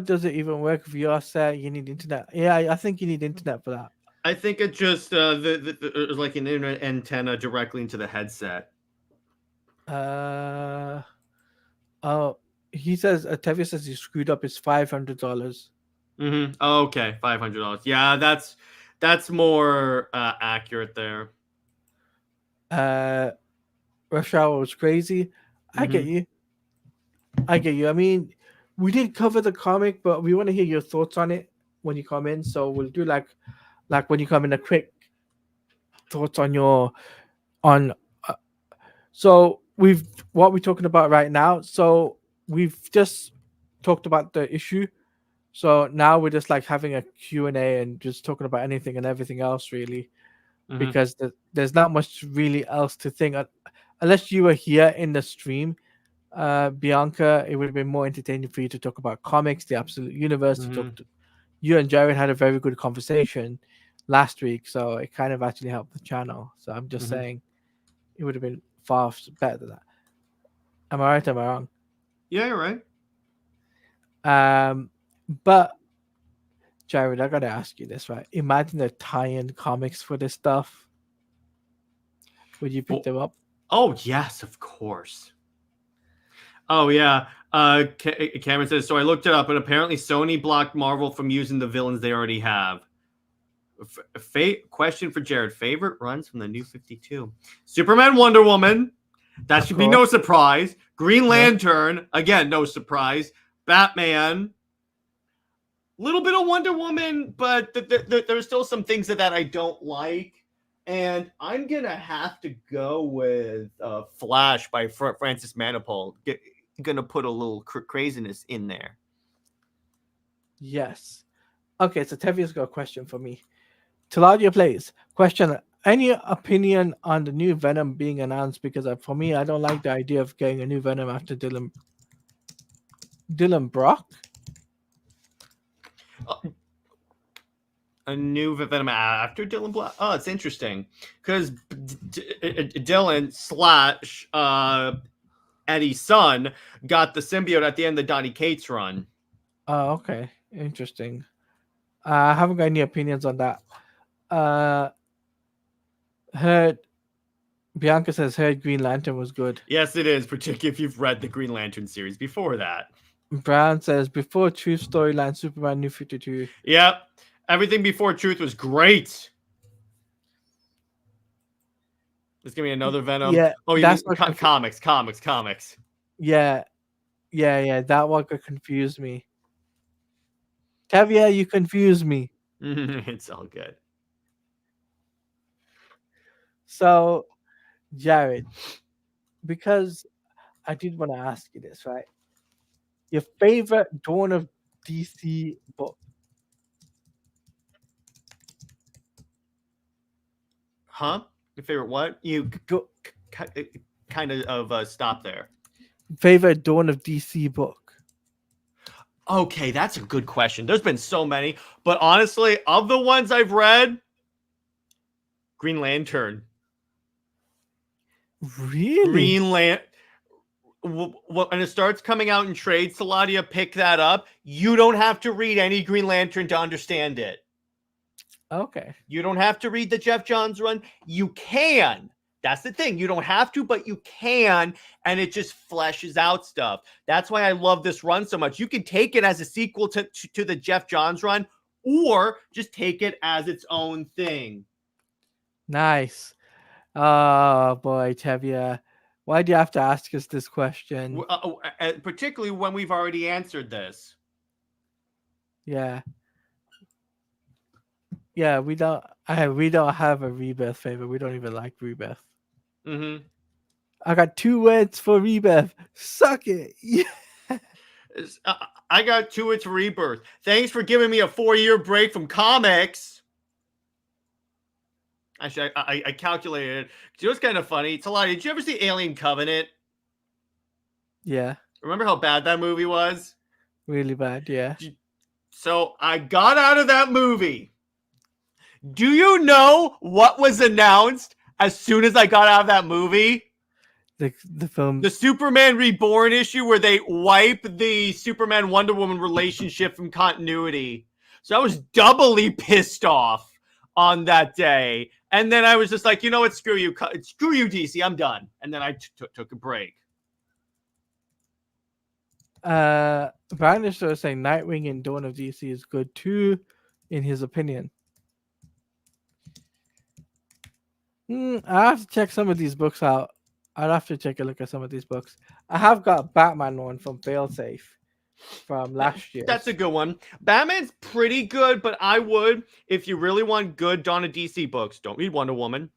does it even work if your set? You need internet. Yeah, I think you need internet for that. I think it just there's like an internet antenna directly into the headset. Oh, he says Tevye says he screwed up his $500. Mm-hmm. Oh, okay, $500. Yeah, that's more accurate there. Rush Hour was crazy. I get you. I get you. I mean, we did cover the comic, but we want to hear your thoughts on it when you come in. So we'll do like when you come in, a quick thoughts on your on. So we've what we're talking about right now. So we've just talked about the issue. So now we're just like having a Q&A and just talking about anything and everything else, really, because there's not much really else to think. Unless you were here in the stream, Bianca, it would have been more entertaining for you to talk about comics, the Absolute Universe. You and Jared had a very good conversation last week, so it kind of actually helped the channel. So I'm just saying it would have been far better than that. Am I right? Am I wrong? Yeah, you're right. But Jared, I gotta ask you this, right? Imagine the tie-in comics for this stuff. Would you pick them up? Oh yes, of course. Oh yeah. Cameron says, so I looked it up, and apparently Sony blocked Marvel from using the villains they already have. Question for Jared: favorite runs from the New 52? Superman, Wonder Woman. That should be no surprise. Green Lantern, again, no surprise. Batman. Little bit of Wonder Woman, but there's still some things that I don't like. And I'm going to have to go with Flash by Francis Manapul. Going to put a little craziness in there. Yes. Okay, so Tevia's got a question for me. Taladia plays. Question: any opinion on the new Venom being announced? Because for me, I don't like the idea of getting a new Venom after Dylan Brock. A new Venom after Dylan Black. Oh, it's interesting because Dylan / Eddie's son got the symbiote at the end of the Donny Cates run. Oh, okay, interesting. I haven't got any opinions on that. Heard Bianca says Green Lantern was good. Yes, it is, particularly if you've read the Green Lantern series before that. Brown says before Truth storyline, Superman New 52. Yep. Everything before Truth was great. There's gonna be another Venom. Yeah. Oh, you that's mean comics. Yeah. That one could confuse me. Tavia, you confuse me. It's all good. So, Jared, because I did want to ask you this, right? Your favorite Dawn of DC book? Huh? Your favorite what? You kind of stop there. Favorite Dawn of DC book? Okay, that's a good question. There's been so many, but honestly, of the ones I've read, Green Lantern. Really? Green Lantern. When it starts coming out in trades, Saladia, pick that up. You don't have to read any Green Lantern to understand it. Okay. You don't have to read the Jeff Johns run. You can. That's the thing. You don't have to, but you can, and it just fleshes out stuff. That's why I love this run so much. You can take it as a sequel to the Jeff Johns run, or just take it as its own thing. Nice. Oh, boy, Tevia. Why do you have to ask us this question? Particularly when we've already answered this. Yeah. Yeah, we don't have a Rebirth favorite. We don't even like Rebirth. Mm-hmm. I got 2 words for Rebirth. Suck it. Yeah. I got 2 words for Rebirth. Thanks for giving me a 4-year break from comics. Actually, I calculated it. You know what's kind of funny? It's a lot. Did you ever see Alien Covenant? Yeah. Remember how bad that movie was? Really bad, yeah. So I got out of that movie. Do you know what was announced as soon as I got out of that movie? The film. The Superman Reborn issue where they wipe the Superman Wonder Woman relationship from continuity. So I was doubly pissed off on that day. And then I was just like, you know what? Screw you, DC. I'm done. And then I took a break. Vanisher is saying Nightwing in Dawn of DC is good too, in his opinion. I have to check some of these books out. I'll have to take a look at some of these books. I have got a Batman one from Failsafe from last year. That's a good one. Batman's pretty good, but I would, if you really want good Dawn of DC books, don't read Wonder Woman,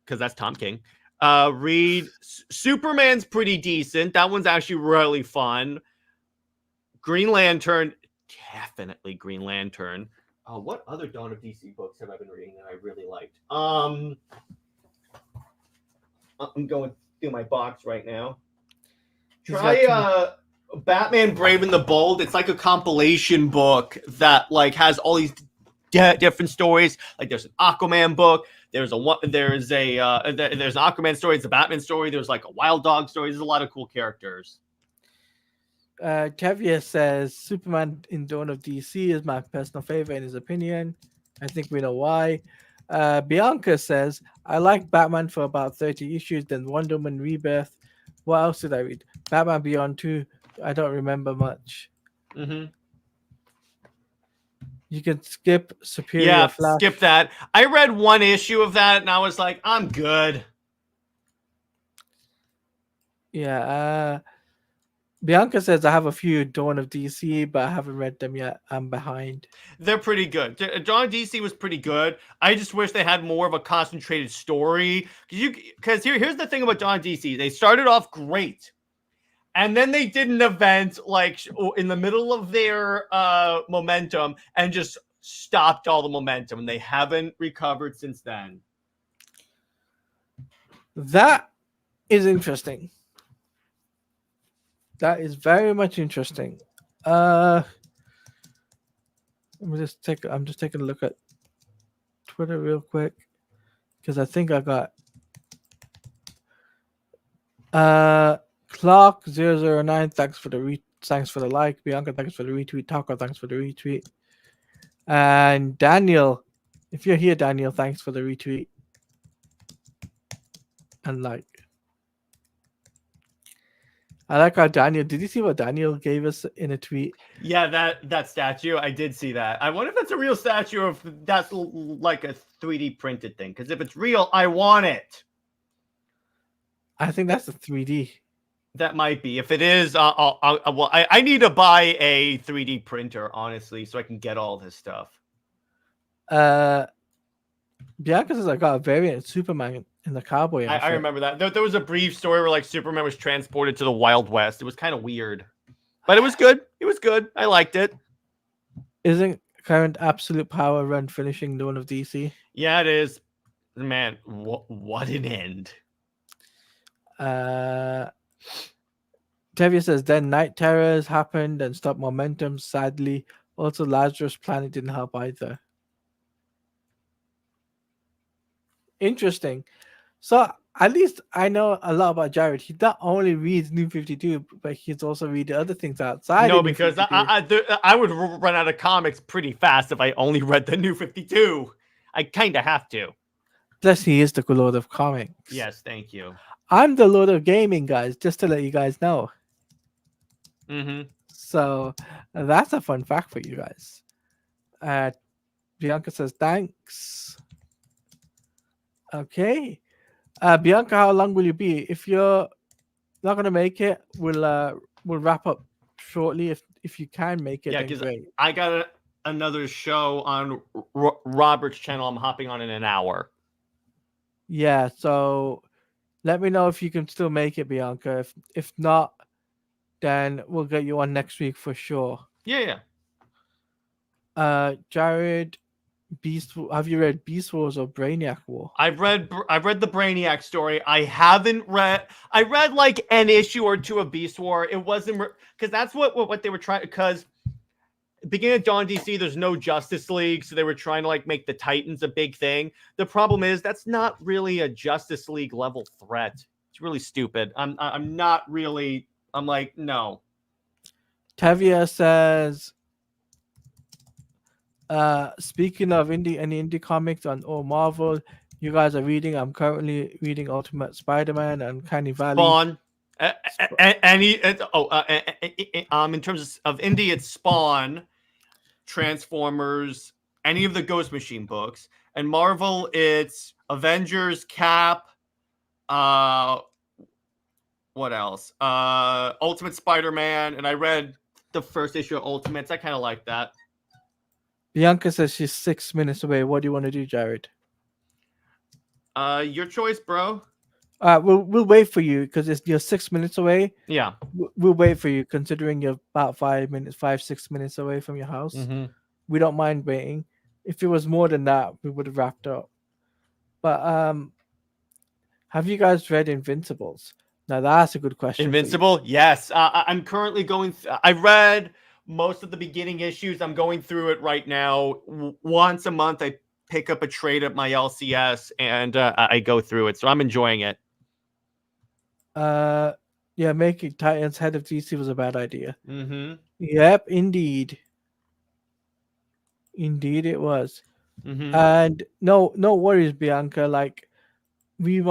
because that's Tom King. Read Superman's pretty decent. That one's actually really fun. Green Lantern, definitely Green Lantern. What other Dawn of DC books have I been reading that I really liked? I'm going through my box right now. Try Batman Brave and the Bold. It's like a compilation book that like has all these different stories. Like there's an Aquaman book. There's an Aquaman story. It's a Batman story. There's like a Wild Dog story. There's a lot of cool characters. Kevia says Superman in Dawn of DC is my personal favorite in his opinion. I think we know why. Bianca says I like Batman for about 30 issues, then Wonder Woman Rebirth. What else did I read? Batman Beyond 2. I don't remember much. Mm-hmm. You can skip Superior Flash. Skip that. I read one issue of that and I was like, I'm good. Yeah. Bianca says I have a few Dawn of DC, but I haven't read them yet. I'm behind. They're pretty good. Dawn of DC was pretty good. I just wish they had more of a concentrated story. Because here's the thing about Dawn of DC. They started off great. And then they did an event like in the middle of their momentum and just stopped all the momentum. And they haven't recovered since then. That is interesting. That is very much interesting. I'm just taking a look at Twitter real quick because I think I got Clark009. Thanks for the like. Bianca, thanks for the retweet. Taco, thanks for the retweet. And Daniel, if you're here, Daniel, thanks for the retweet and like. I like how Daniel. Did you see what Daniel gave us in a tweet? Yeah, that statue. I did see that. I wonder if that's a real statue or if that's like a 3D printed thing. Because if it's real, I want it. I think that's a 3D. That might be. If it is, I need to buy a 3D printer, honestly, so I can get all this stuff. Bianca says I got a variant of Superman in the cowboy outfit. I remember that. There was a brief story where like Superman was transported to the Wild West. It was kind of weird, but it was good. It was good. I liked it. Isn't current Absolute Power run finishing Dawn of DC? Yeah, it is. Man, what an end. Tevia says then Night Terrors happened and stopped momentum. Sadly, also Lazarus Planet didn't help either. Interesting. So at least I know a lot about Jared. He not only reads New 52, but he's also reading other things outside. No, because I would run out of comics pretty fast if I only read the New 52. I kind of have to. Plus, he is the Lord of Comics. Yes, thank you. I'm the Lord of Gaming, guys, just to let you guys know. Mm-hmm. So that's a fun fact for you guys. Bianca says thanks. Okay. Bianca, how long will you be? If you're not gonna make it, we'll wrap up shortly. If you can make it, yeah, because I got another show on Robert's channel. I'm hopping on in an hour. Yeah, so let me know if you can still make it, Bianca. If not, then we'll get you on next week for sure. Yeah. Jared, have you read Beast Wars or Brainiac War? I've read the Brainiac story. I read like an issue or two of Beast War. It wasn't because that's what they were trying, because beginning of Dawn DC, there's no Justice League, so they were trying to like make the Titans a big thing. The problem is that's not really a Justice League level threat. It's really stupid. I'm not really. I'm like, no. Tavia says, speaking of any indie comics or Marvel you guys are reading, I'm currently reading Ultimate Spider-Man and Uncanny Valley. Spawn. In terms of indie, it's Spawn, Transformers, any of the Ghost Machine books, and Marvel, it's Avengers, Cap, What else? Ultimate Spider-Man, and I read the first issue of Ultimates. I kind of like that. Bianca says she's 6 minutes away. What do you want to do, Jared? Your choice, bro. We'll wait for you because you're 6 minutes away. Yeah. We'll wait for you, considering you're about 6 minutes away from your house. Mm-hmm. We don't mind waiting. If it was more than that, we would have wrapped up. But have you guys read Invincibles? Now that's a good question. Invincible, yes. I'm currently going. I read most of the beginning issues. I'm going through it right now. Once a month, I pick up a trade at my LCS and I go through it. So I'm enjoying it. Yeah, making Titans head of DC was a bad idea. Mm-hmm. Yep, indeed. Indeed it was. Mm-hmm. And no worries, Bianca. Like, we'll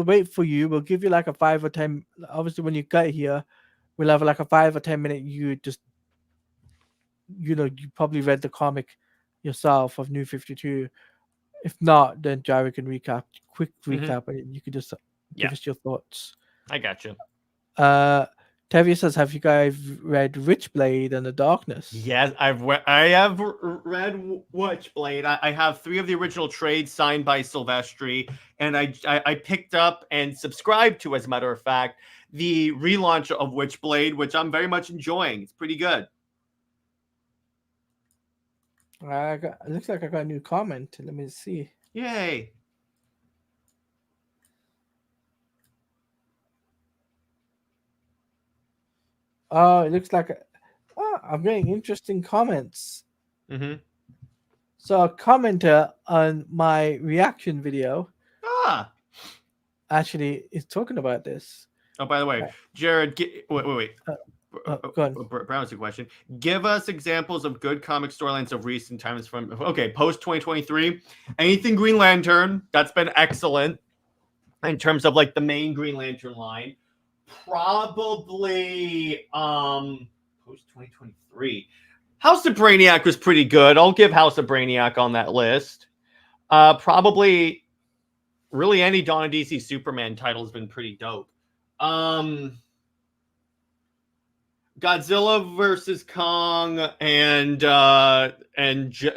wait for you. We'll give you like a 5 or 10. Obviously, when you get here, we'll have like a 5 or 10 minute. You probably read the comic yourself of New 52. If not, then Jared can quick recap, and you can just give us your thoughts. I got you. Tevye says, have you guys read Witchblade and the Darkness? Yes, I have read Witchblade. I have 3 of the original trades signed by Silvestri, and I picked up and subscribed to, as a matter of fact, the relaunch of Witchblade, which I'm very much enjoying. It's pretty good. It looks like I got a new comment. Let me see. Yay. Oh, it looks like I'm getting interesting comments. Mm-hmm. So a commenter on my reaction video actually is talking about this. Oh, by the way, Jared, wait. Go on. Brown's a question. Give us examples of good comic storylines of recent times from post 2023. Anything Green Lantern, that's been excellent in terms of like the main Green Lantern line. Probably post 2023. House of Brainiac was pretty good. I'll give House of Brainiac on that list. Probably really any Dawn of DC Superman title has been pretty dope. Godzilla versus Kong and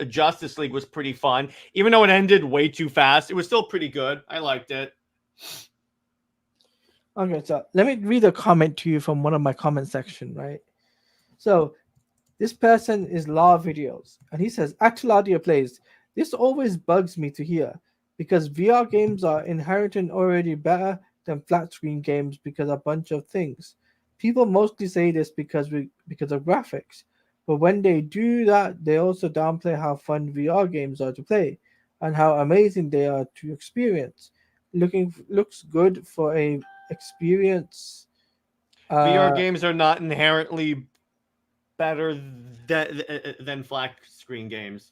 Justice League was pretty fun. Even though it ended way too fast, it was still pretty good. I liked it. Okay, so let me read a comment to you from one of my comment section, right? So this person is Law Videos, and he says, Actual Audio Plays, this always bugs me to hear, because VR games are inherently already better than flat screen games because a bunch of things. People mostly say this because of graphics, but when they do that, they also downplay how fun VR games are to play and how amazing they are to experience. Looks good for a experience. VR games are not inherently better than flat screen games.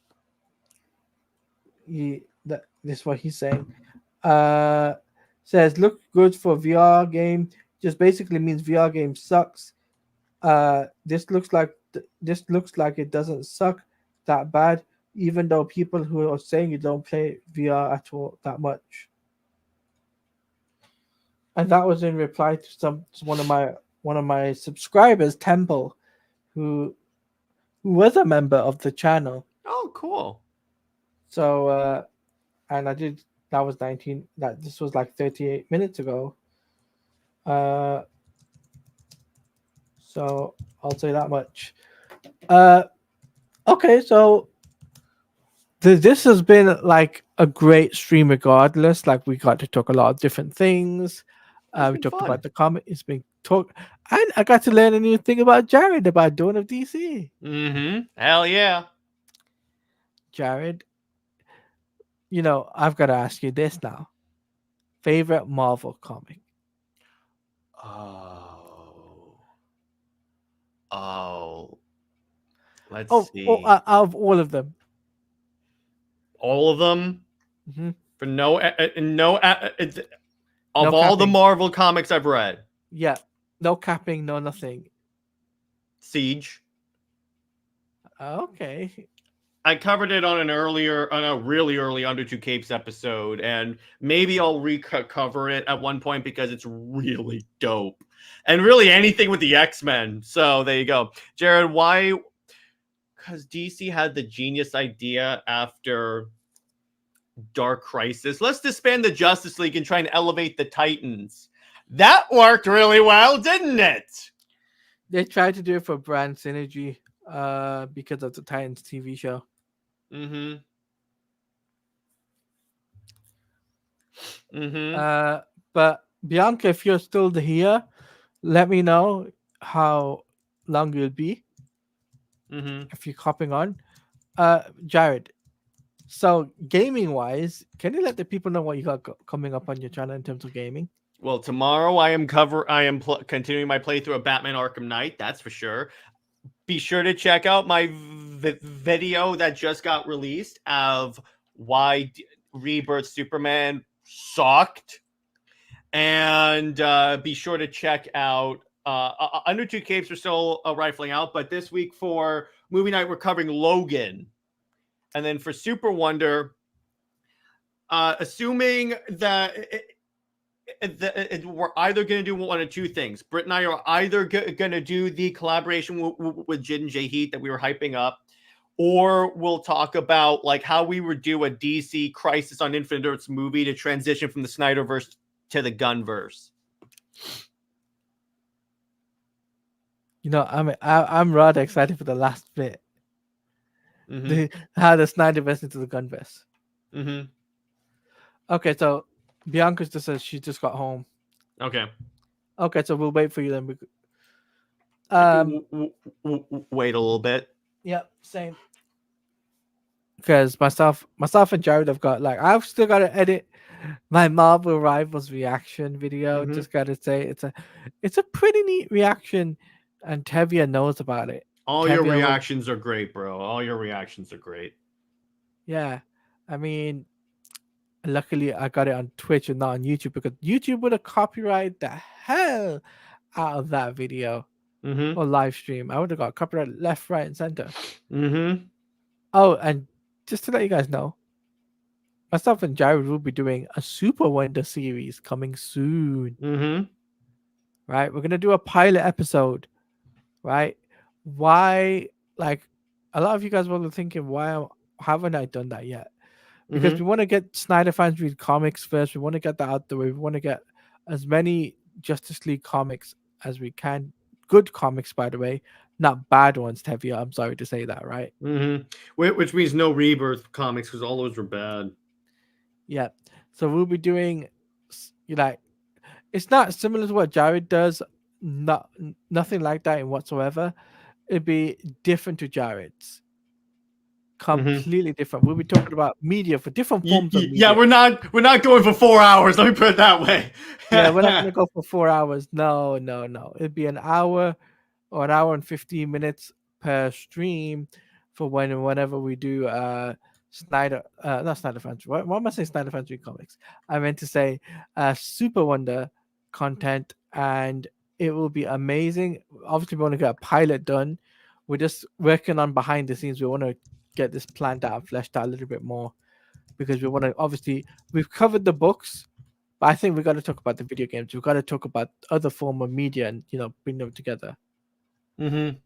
This is what he's saying. Says look good for VR game. Just basically means VR game sucks. This looks like it doesn't suck that bad, even though people who are saying you don't play VR at all that much. And that was in reply to one of my subscribers, Temple, who was a member of the channel. Oh, cool. So and that was 19. This was like 38 minutes ago. So I'll say that much. Okay, so this has been like a great stream regardless. Like, we got to talk a lot of different things. We talked about the comic. It's been talked, and I got to learn a new thing about Jared, about Dawn of DC. Mm-hmm. Hell yeah. Jared, I've got to ask you this now. Favorite Marvel comic? Let's see. Out of all of them. All of them? Mm-hmm. For no No all the capping. Marvel comics I've read. Yeah. No capping, no nothing. Siege. Okay. I covered it on a really early Under Two Capes episode, and maybe I'll recover it at one point because it's really dope. And really anything with the X-Men. So there you go. Jared, why? Because DC had the genius idea after Dark Crisis. Let's disband the Justice League and try and elevate the Titans. That worked really well, didn't it? They tried to do it for brand synergy because of the Titans TV show. Mm-hmm. But Bianca, if you're still here, let me know how long you'll be if you're hopping on. Jared, so gaming wise, can you let the people know what you got coming up on your channel in terms of gaming? Well, tomorrow I am continuing my playthrough of Batman Arkham Knight. That's for sure. Be sure to check out my video that just got released of why Rebirth Superman sucked. And be sure to check out Under Two Capes are still rifling out, but this week for movie night, we're covering Logan. And then for Super Wonder, assuming that we're either going to do one of two things. Britt and I are either going to do the collaboration with Jid and Jay Heat that we were hyping up, or we'll talk about like how we would do a DC Crisis on Infinite Earths movie to transition from the Snyderverse to the Gunverse. You know, I'm rather excited for the last bit. How the Snyderverse into the Gunverse. Okay, so Bianca just says she just got home. Okay, so we'll wait for you then. Wait a little bit. Yep, same. Because myself and Jared have got I've still got to edit my Marvel Rivals reaction video. Just gotta say it's a pretty neat reaction, and Tevia knows about it. All your reactions are great, bro. All your reactions are great. Yeah, I mean, luckily I got it on Twitch and not on YouTube, because YouTube would have copyrighted the hell out of that video or live stream. I would have got copyright left, right, and center. Oh, and just to let you guys know, myself and Jared will be doing a Super Wonder series coming soon. Right, we're gonna do a pilot episode. Right, why? Like, a lot of you guys will be thinking, why haven't I done that yet? Because we want to get Snyder Fans Read Comics first. We want to get that out the way. We want to get as many Justice League comics as we can. Good comics, by the way, not bad ones, Tevia. I'm sorry to say that, right? Which means no Rebirth comics, because all those were bad. Yeah. So we'll be doing, it's not similar to what Jared does. Nothing like that in whatsoever. It'd be different to Jared's. Completely different. We'll be talking about media for different forms of media. Yeah, we're not going for 4 hours. Let me put it that way. Yeah, we're not going to go for 4 hours. No. It'd be an hour or an hour and 15 minutes per stream for whenever we do not Snyder Fans. What am I saying? Snyder Fans Read Comics. I meant to say Super Wonder content, and it will be amazing. Obviously, we want to get a pilot done. We're just working on behind the scenes. We want to get this planned out, fleshed out a little bit more, because we want to, obviously, we've covered the books, but I think we got to talk about the video games. We've got to talk about other form of media and, bring them together. Brand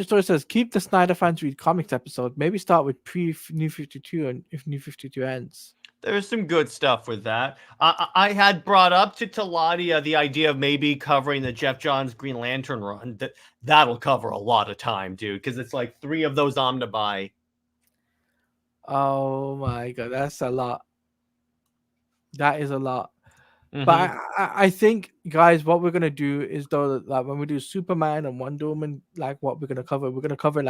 Story says, keep the Snyder Fans Read Comics episode. Maybe start with pre-New 52 and if New 52 ends. There's some good stuff with that. I had brought up to Taladia the idea of maybe covering the Jeff Johns Green Lantern run. That'll cover a lot of time, dude, because it's like 3 of those omnibuy. Oh my god, that's a lot. That is a lot. But I think, guys, what we're gonna do is, though, that when we do Superman and Wonder Woman, what we're gonna cover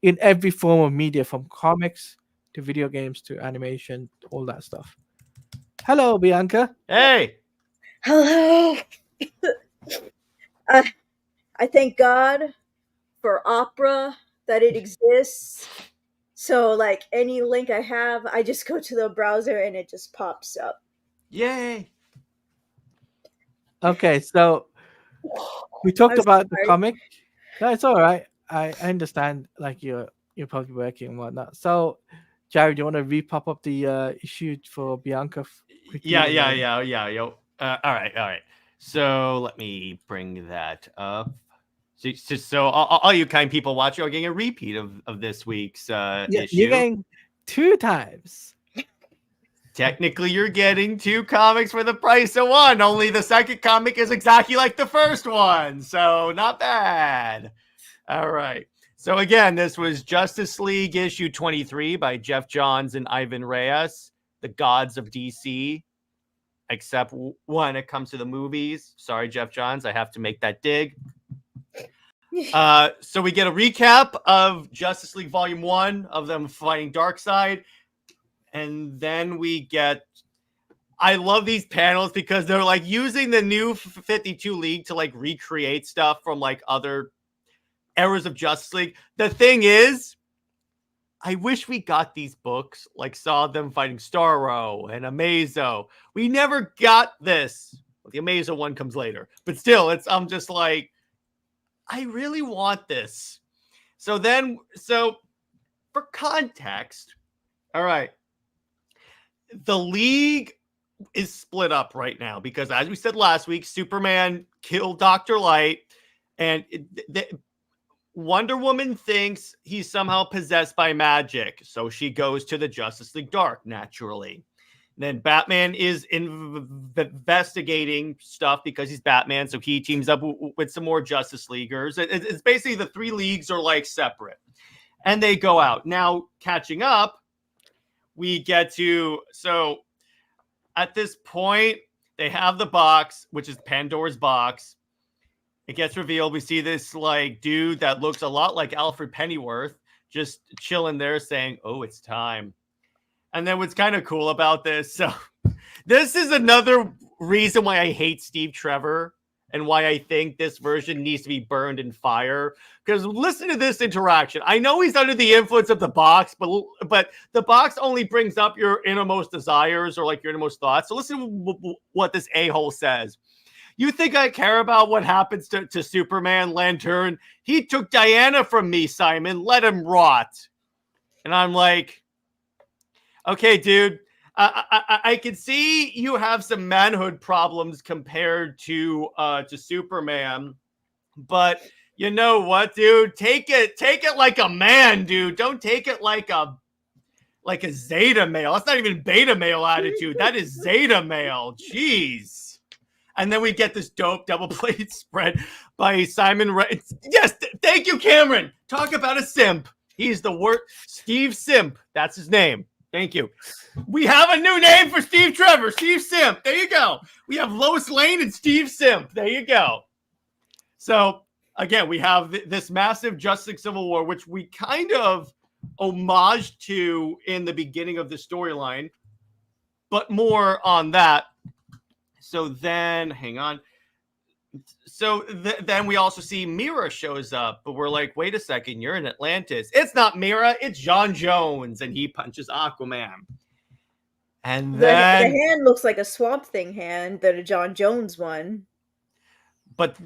in every form of media, from comics to video games to animation, all that stuff. Hello, Bianca. Hey. Hello. I thank God for opera, that it exists. So, any link I have, I just go to the browser and it just pops up. Yay. Okay, so we talked about the comic. No, it's all right. I understand, you're you're probably working and whatnot. So, Jared, do you want to re-pop up the issue for Bianca quickly? Yeah. Yo. All right. So let me bring that up. So all you kind people watching are getting a repeat of this week's Yeah, issue. you're getting 2 times. Technically, you're getting 2 comics for the price of 1. Only the second comic is exactly like the first one. So not bad. All right. So again, this was Justice League issue 23 by Jeff Johns and Ivan Reyes, the gods of DC. Except when it comes to the movies. Sorry, Jeff Johns, I have to make that dig. So we get a recap of Justice League Volume 1 of them fighting Darkseid. And then we get... I love these panels because they're like using the new 52 League to like recreate stuff from like other eras of Justice League. The thing is, I wish we got these books, like saw them fighting Starro and Amazo. We never got this. Well, the Amazo one comes later. But still, I'm just like, I really want this. So for context, all right, the League is split up right now because, as we said last week, Superman killed Dr. Light, and Wonder Woman thinks he's somehow possessed by magic, so she goes to the Justice League Dark, naturally. Then Batman is investigating stuff because he's Batman, so he teams up with some more Justice Leaguers. It's basically the 3 leagues are like separate, and they go out. Now, catching up, we get to... So, at this point, they have the box, which is Pandora's box. It gets revealed. We see this like dude that looks a lot like Alfred Pennyworth just chilling there saying, "Oh, it's time." And then what's kind of cool about this, so this is another reason why I hate Steve Trevor and why I think this version needs to be burned in fire. Because listen to this interaction. I know he's under the influence of the box, but the box only brings up your innermost desires or like your innermost thoughts. So listen to what this a-hole says. "You think I care about what happens to Superman, Lantern? He took Diana from me, Simon. Let him rot." And I'm like, okay, dude, I can see you have some manhood problems compared to Superman, but you know what, dude? Take it like a man, dude. Don't take it like a Zeta male. That's not even beta male attitude. That is Zeta male. Jeez. And then we get this dope double plate spread by Simon. Yes, thank you, Cameron. Talk about a simp. He's the worst. Steve Simp. That's his name. Thank you. We have a new name for Steve Trevor. Steve Simp. There you go. We have Lois Lane and Steve Simp. There you go. So, again, we have this massive Justice League Civil War, which we kind of homaged to in the beginning of the storyline. But more on that. So then, hang on. So then we also see Mira shows up, but we're like, wait a second, you're in Atlantis. It's not Mira, it's John Jones, and he punches Aquaman. And then the hand looks like a Swamp Thing hand, the John Jones one. But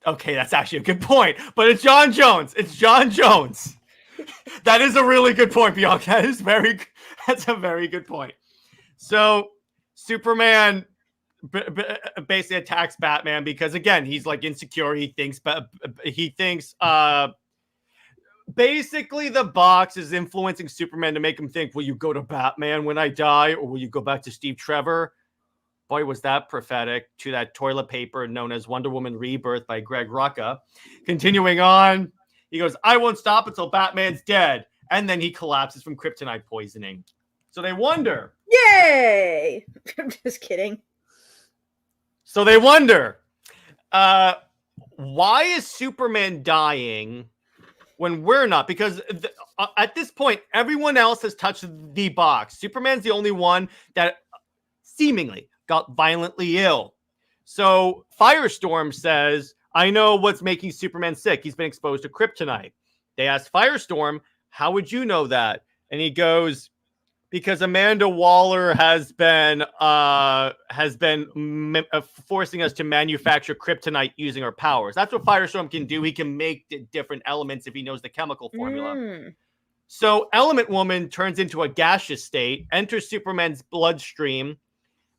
okay, that's actually a good point. But it's John Jones. It's John Jones. That is a really good point, Bianca. That's a very good point. So Superman basically attacks Batman because, again, he's like insecure. He thinks basically the box is influencing Superman to make him think, will you go to Batman when I die, or will you go back to Steve Trevor? Boy, was that prophetic to that toilet paper known as Wonder Woman Rebirth by Greg Rucka. Continuing on, he goes, "I won't stop until Batman's dead." And then he collapses from kryptonite poisoning. So they wonder. Yay! I'm just kidding. So they wonder, why is Superman dying when we're not? Because at this point, everyone else has touched the box. Superman's the only one that seemingly got violently ill. So Firestorm says, "I know what's making Superman sick. He's been exposed to kryptonite." They ask Firestorm, "How would you know that?" And he goes, "Because Amanda Waller has been forcing us to manufacture kryptonite using her powers." That's what Firestorm can do. He can make different elements if he knows the chemical formula. So Element Woman turns into a gaseous state, enters Superman's bloodstream,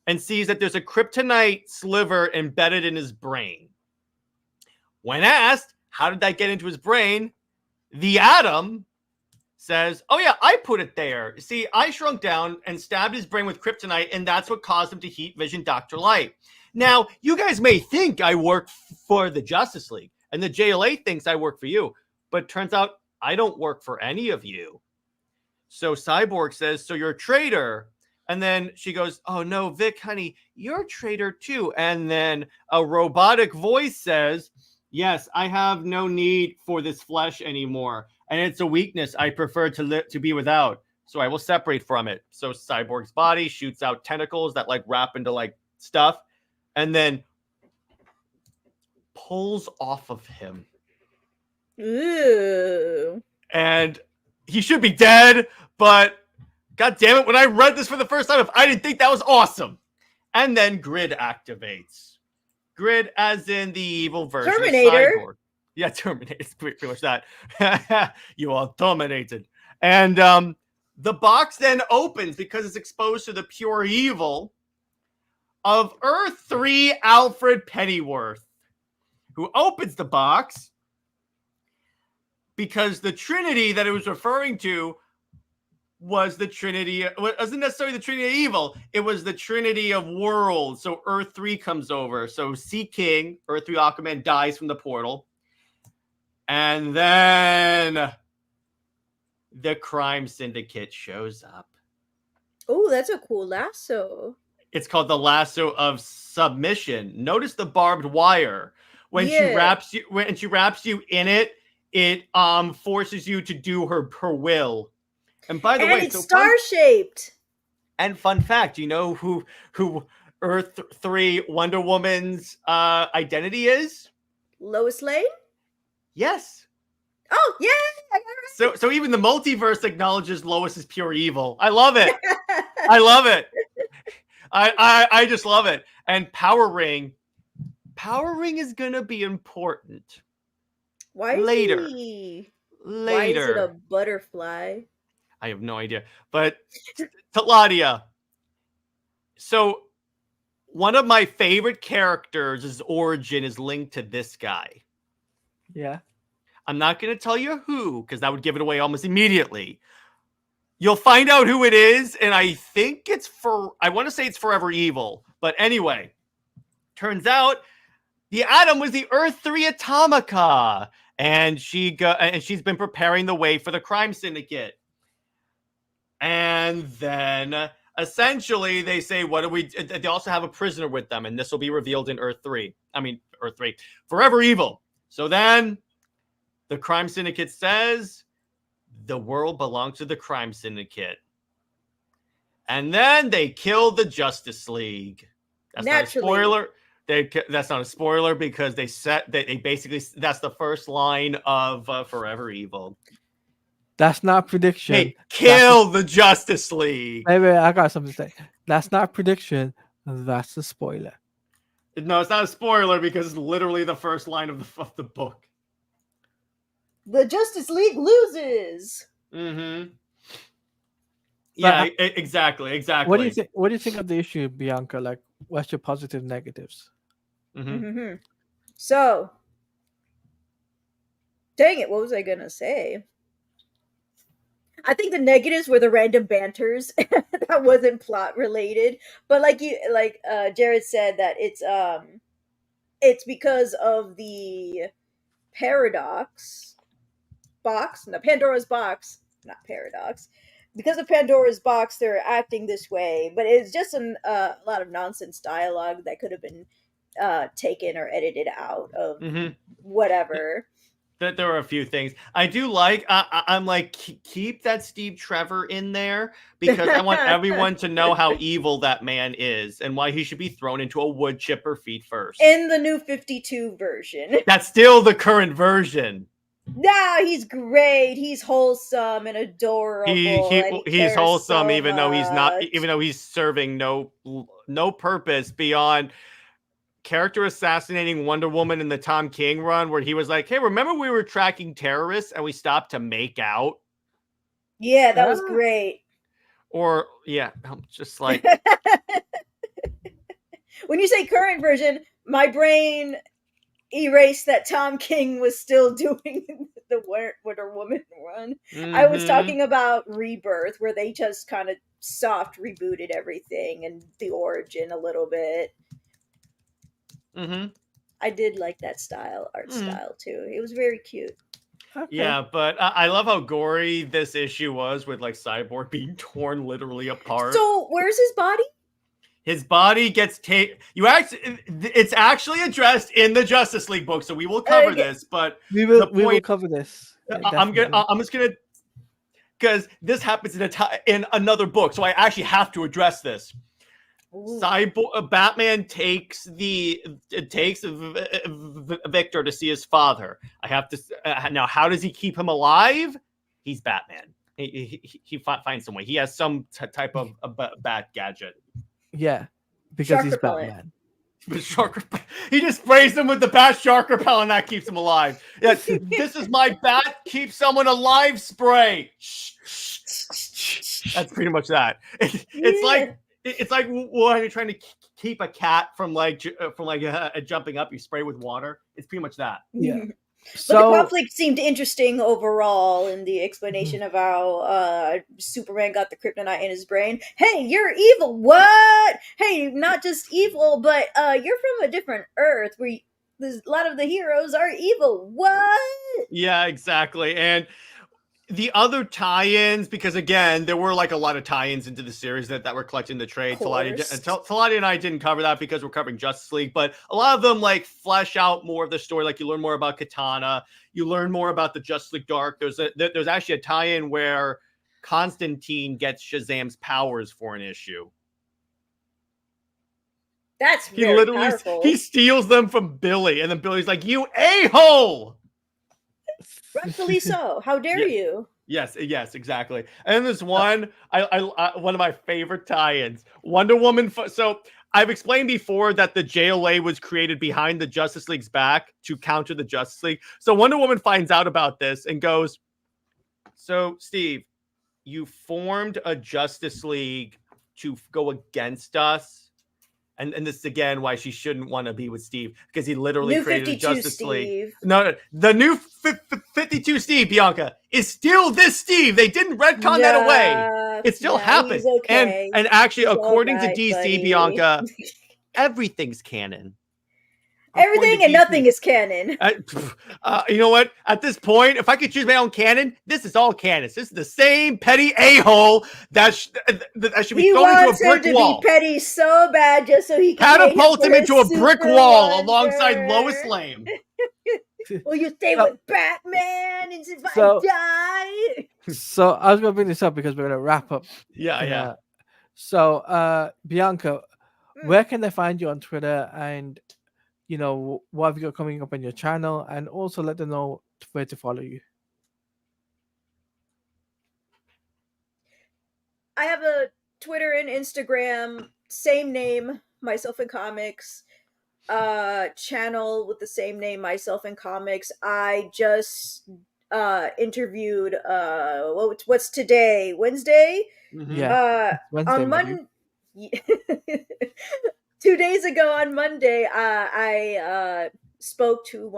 and sees that there's a kryptonite sliver embedded in his brain. When asked, how did that get into his brain? The Atom says, oh yeah, I put it there. See, I shrunk down and stabbed his brain with kryptonite, and that's what caused him to heat vision Dr. Light. Now, you guys may think I work for the Justice League, and the JLA thinks I work for you, but it turns out I don't work for any of you. So Cyborg says, so you're a traitor. And then she goes, oh no, Vic, honey, you're a traitor too. And then a robotic voice says, yes, I have no need for this flesh anymore. And it's a weakness I prefer to be without. So I will separate from it. So Cyborg's body shoots out tentacles that like wrap into like stuff and then pulls off of him. Ooh. And he should be dead, but God damn it, when I read this for the first time, I didn't think that was awesome. And then Grid activates. Grid as in the evil version Terminator. of Cyborg. Yeah, Terminator. It's pretty much that. You are dominated. And the box then opens because it's exposed to the pure evil of Earth 3 Alfred Pennyworth, who opens the box because the Trinity that it was referring to was the Trinity. It wasn't necessarily the Trinity of evil. It was the Trinity of worlds. So Earth 3 comes over. So Sea King, Earth 3 Aquaman, dies from the portal. And then the crime syndicate shows up. Oh, that's a cool lasso. It's called the lasso of submission. Notice the barbed wire. When she wraps you in it, it forces you to do her way. And by the way, it's star-shaped. And fun fact, you know who Earth 3 Wonder Woman's identity is? Lois Lane? Yes. Oh, yeah, I got it right. So even the multiverse acknowledges Lois is pure evil. I love it. I love it. I just love it. And Power Ring is gonna be important. Why is later? Why is it a butterfly? I have no idea. But Taladia. So one of my favorite characters' origin is linked to this guy. Yeah. I'm not going to tell you who, because that would give it away almost immediately. You'll find out who it is, and I think I want to say it's Forever Evil. But anyway, turns out the Atom was the Earth 3 Atomica, and she's been preparing the way for the crime syndicate. And then essentially they say, what do we? They also have a prisoner with them, and this will be revealed in Earth 3. Forever Evil. So then the crime syndicate says the world belongs to the crime syndicate. And then they kill the Justice League. That's Naturally. not a spoiler. That's not a spoiler because they basically, that's the first line of Forever Evil. That's not prediction. Hey, kill the Justice League. Wait, I got something to say. That's not prediction. That's a spoiler. No, it's not a spoiler because it's literally the first line of the book. The Justice League loses. Mm-hmm. Yeah, exactly. What do you think? What do you think of the issue, Bianca? Like, what's your positive negatives? Mm-hmm. So, dang it, what was I gonna say? I think the negatives were the random banters that wasn't plot related, but like Jared said that it's because of the Pandora's box, not paradox. Because of Pandora's box, they're acting this way, but it's just a lot of nonsense dialogue that could have been taken or edited out of whatever. There are a few things I do like. I'm like, keep that Steve Trevor in there because I want everyone to know how evil that man is and why he should be thrown into a wood chipper feet first. In the new 52 version. That's still the current version. No, he's great. He's wholesome and adorable. He's wholesome, so even though he's not. much. Even though he's serving no purpose beyond character assassinating Wonder Woman in the Tom King run, where he was like, "Hey, remember we were tracking terrorists and we stopped to make out?" Yeah, that was Ah. great. Or yeah, I'm just like When you say current version, my brain erased that Tom King was still doing the Wonder Woman run. I was mhm, talking about Rebirth, where they just kind of soft rebooted everything and the origin a little bit. mhm, I did like that art mhm. style too. It was very cute. Okay. Yeah, but I love how gory this issue was with like Cyborg being torn literally apart. So, where's his body? His body gets taken. It's actually addressed in the Justice League book, so we will cover Okay. this. But We the will point cover this. Yeah, I'm gonna definitely. I'm just gonna because this happens in another book, so I actually have to address this. Ooh. Batman takes Victor to see his father. I have to now. How does he keep him alive? He's Batman. He finds some way. He has some type of bat gadget. Yeah, because Shark he's repellent. Batman. He just sprays him with the bat shark repellent, and that keeps him alive. Yeah, this is my bat keep someone alive spray. That's pretty much that. It's like when you're trying to keep a cat from jumping up, you spray with water. It's pretty much that. Yeah. But the So conflict seemed interesting overall in the explanation of how Superman got the kryptonite in his brain. Hey, you're evil. What? Hey, not just evil, but you're from a different Earth where a lot of the heroes are evil. What? Yeah, exactly. And the other tie-ins, because again, there were like a lot of tie-ins into the series that were collecting the trade. Talati and I didn't cover that because we're covering Justice League, but a lot of them like flesh out more of the story. Like you learn more about Katana, you learn more about the Justice League Dark. There's actually a tie-in where Constantine gets Shazam's powers for an issue. That's He very literally powerful. he steals them from Billy, and then Billy's like, "You a-hole!" Rightfully so. How dare Yeah. you? Yes, exactly. And there's one, one of my favorite tie-ins, Wonder Woman. So I've explained before that the JLA was created behind the Justice League's back to counter the Justice League. So Wonder Woman finds out about this and goes, "So Steve, you formed a Justice League to go against us." And this is again why she shouldn't want to be with Steve, because he literally New created a 52 Justice League. Steve. No, the new 52 Steve, Bianca, is still this Steve. They didn't retcon that away. It still happened. He's okay. And actually, He's according alright, to DC, buddy. Bianca, everything's canon. Everything and nothing is canon. You know what? At this point, if I could choose my own canon, this is all canon. This is the same petty a-hole that should be thrown into a brick He wall. wants him to be petty so bad just so he can Catapult him into a brick wall wonder. alongside Lois Lane. Will you stay with Batman and if So- I die? So I was going to bring this up because we're going to wrap up. Yeah. So Bianca, Mm. where can they find you on Twitter, and what have you got coming up on your channel, and also let them know where to follow you. I have a Twitter and Instagram, same name, Myself in Comics. Channel with the same name, Myself in Comics. I just interviewed what's today? Wednesday? Yeah. Wednesday, On maybe. Monday 2 days ago on Monday, I spoke to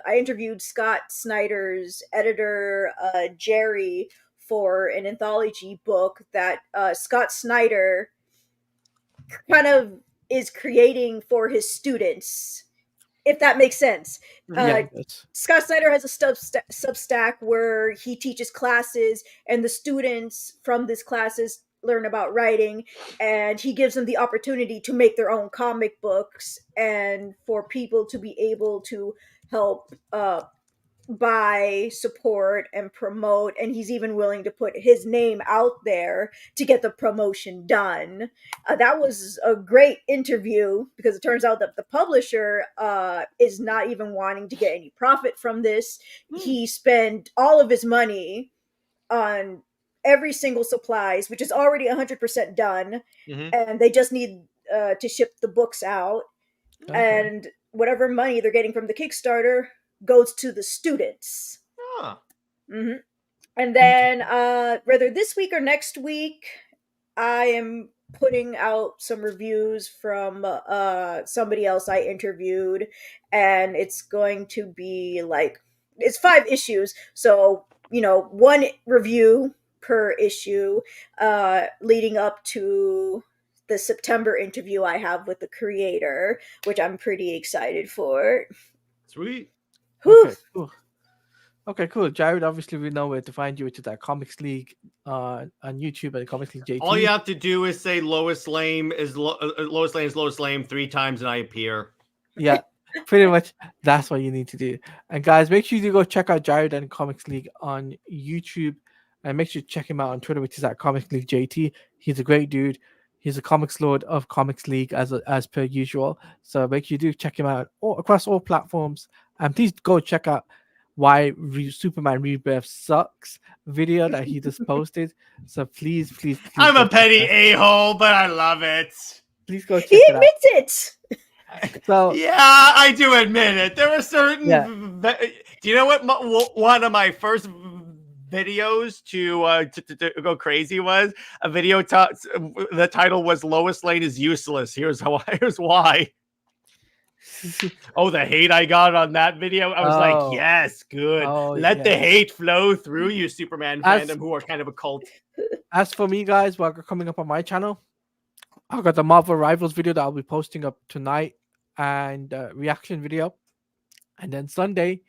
I interviewed Scott Snyder's editor, Jerry, for an anthology book that Scott Snyder kind of is creating for his students, if that makes sense. Yeah. Scott Snyder has a Substack where he teaches classes, and the students from these classes learn about writing, and he gives them the opportunity to make their own comic books and for people to be able to help buy, support, and promote, and he's even willing to put his name out there to get the promotion done. That was a great interview because it turns out that the publisher is not even wanting to get any profit from this. He spent all of his money on every single supplies, which is already 100% done, and they just need to ship the books out. Okay. And whatever money they're getting from the Kickstarter goes to the students. Huh. Mm-hmm. And then whether this week or next week, I am putting out some reviews from somebody else I interviewed, and it's going to be like it's 5 issues, so one review per issue, leading up to the September interview I have with the creator, which I'm pretty excited for. Sweet. Whew. Okay, cool. Okay, cool. Jared, obviously we know where to find you, which is at Comics League on YouTube and Comics League JT. All you have to do is say Lois Lane is Lois Lane 3 times and I appear. Yeah, pretty much that's what you need to do. And guys, make sure you go check out Jared and Comics League on YouTube, and make sure you check him out on Twitter, which is at Comics League JT. He's a great dude. He's a comics lord of Comics League as per usual. So make sure you do check him out across all platforms, and please go check out why Superman Rebirth sucks video that he just posted. So please I'm go a petty check a-hole, but I love it. please go check He it out. admits it. So Yeah, I do admit it. There are certain. Yeah. Do you know what one of my first videos to go crazy was? A video. The title was "Lois Lane is useless." Here's why. Oh, the hate I got on that video. I was like, yes, good. Let the hate flow through you, Superman fandom, who are kind of a cult. As for me, guys, what are coming up on my channel, I've got the Marvel Rivals video that I'll be posting up tonight, and reaction video. And then Sunday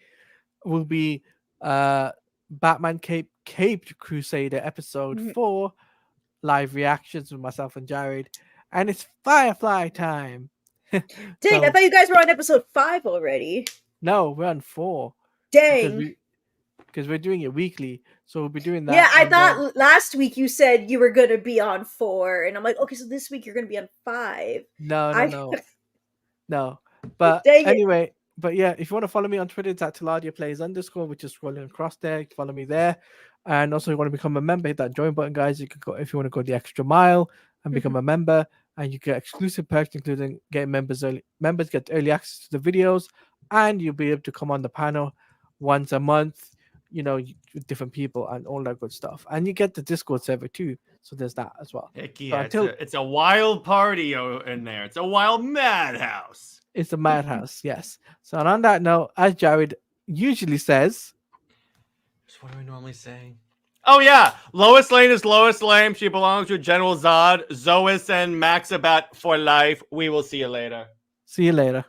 will be Batman Caped Crusader episode 4 live reactions with myself and Jared. And it's Firefly time. Dang, I thought you guys were on episode 5 already. No, we're on 4. Dang. Because we're doing it weekly. So we'll be doing that. Yeah, I thought last week you said you were going to be on 4. And I'm like, okay, so this week you're going to be on 5. No. But anyway, but yeah, if you want to follow me on Twitter, it's at TiladiaPlays_, which is scrolling across there. Follow me there. And also, if you want to become a member, hit that join button, guys. You can go if you want to go the extra mile and become a member, and you get exclusive perks, including getting members get early access to the videos, and you'll be able to come on the panel once a month, with different people and all that good stuff. And you get the Discord server too. So there's that as well. Heck yeah, it's a wild party in there. It's a wild madhouse. It's a madhouse, yes. So on that note, as Jared usually says, what do I normally say? Oh yeah, Lois Lane is Lois Lane. She belongs with General Zod, Zois, and Maxabat for life. We will see you later. See you later.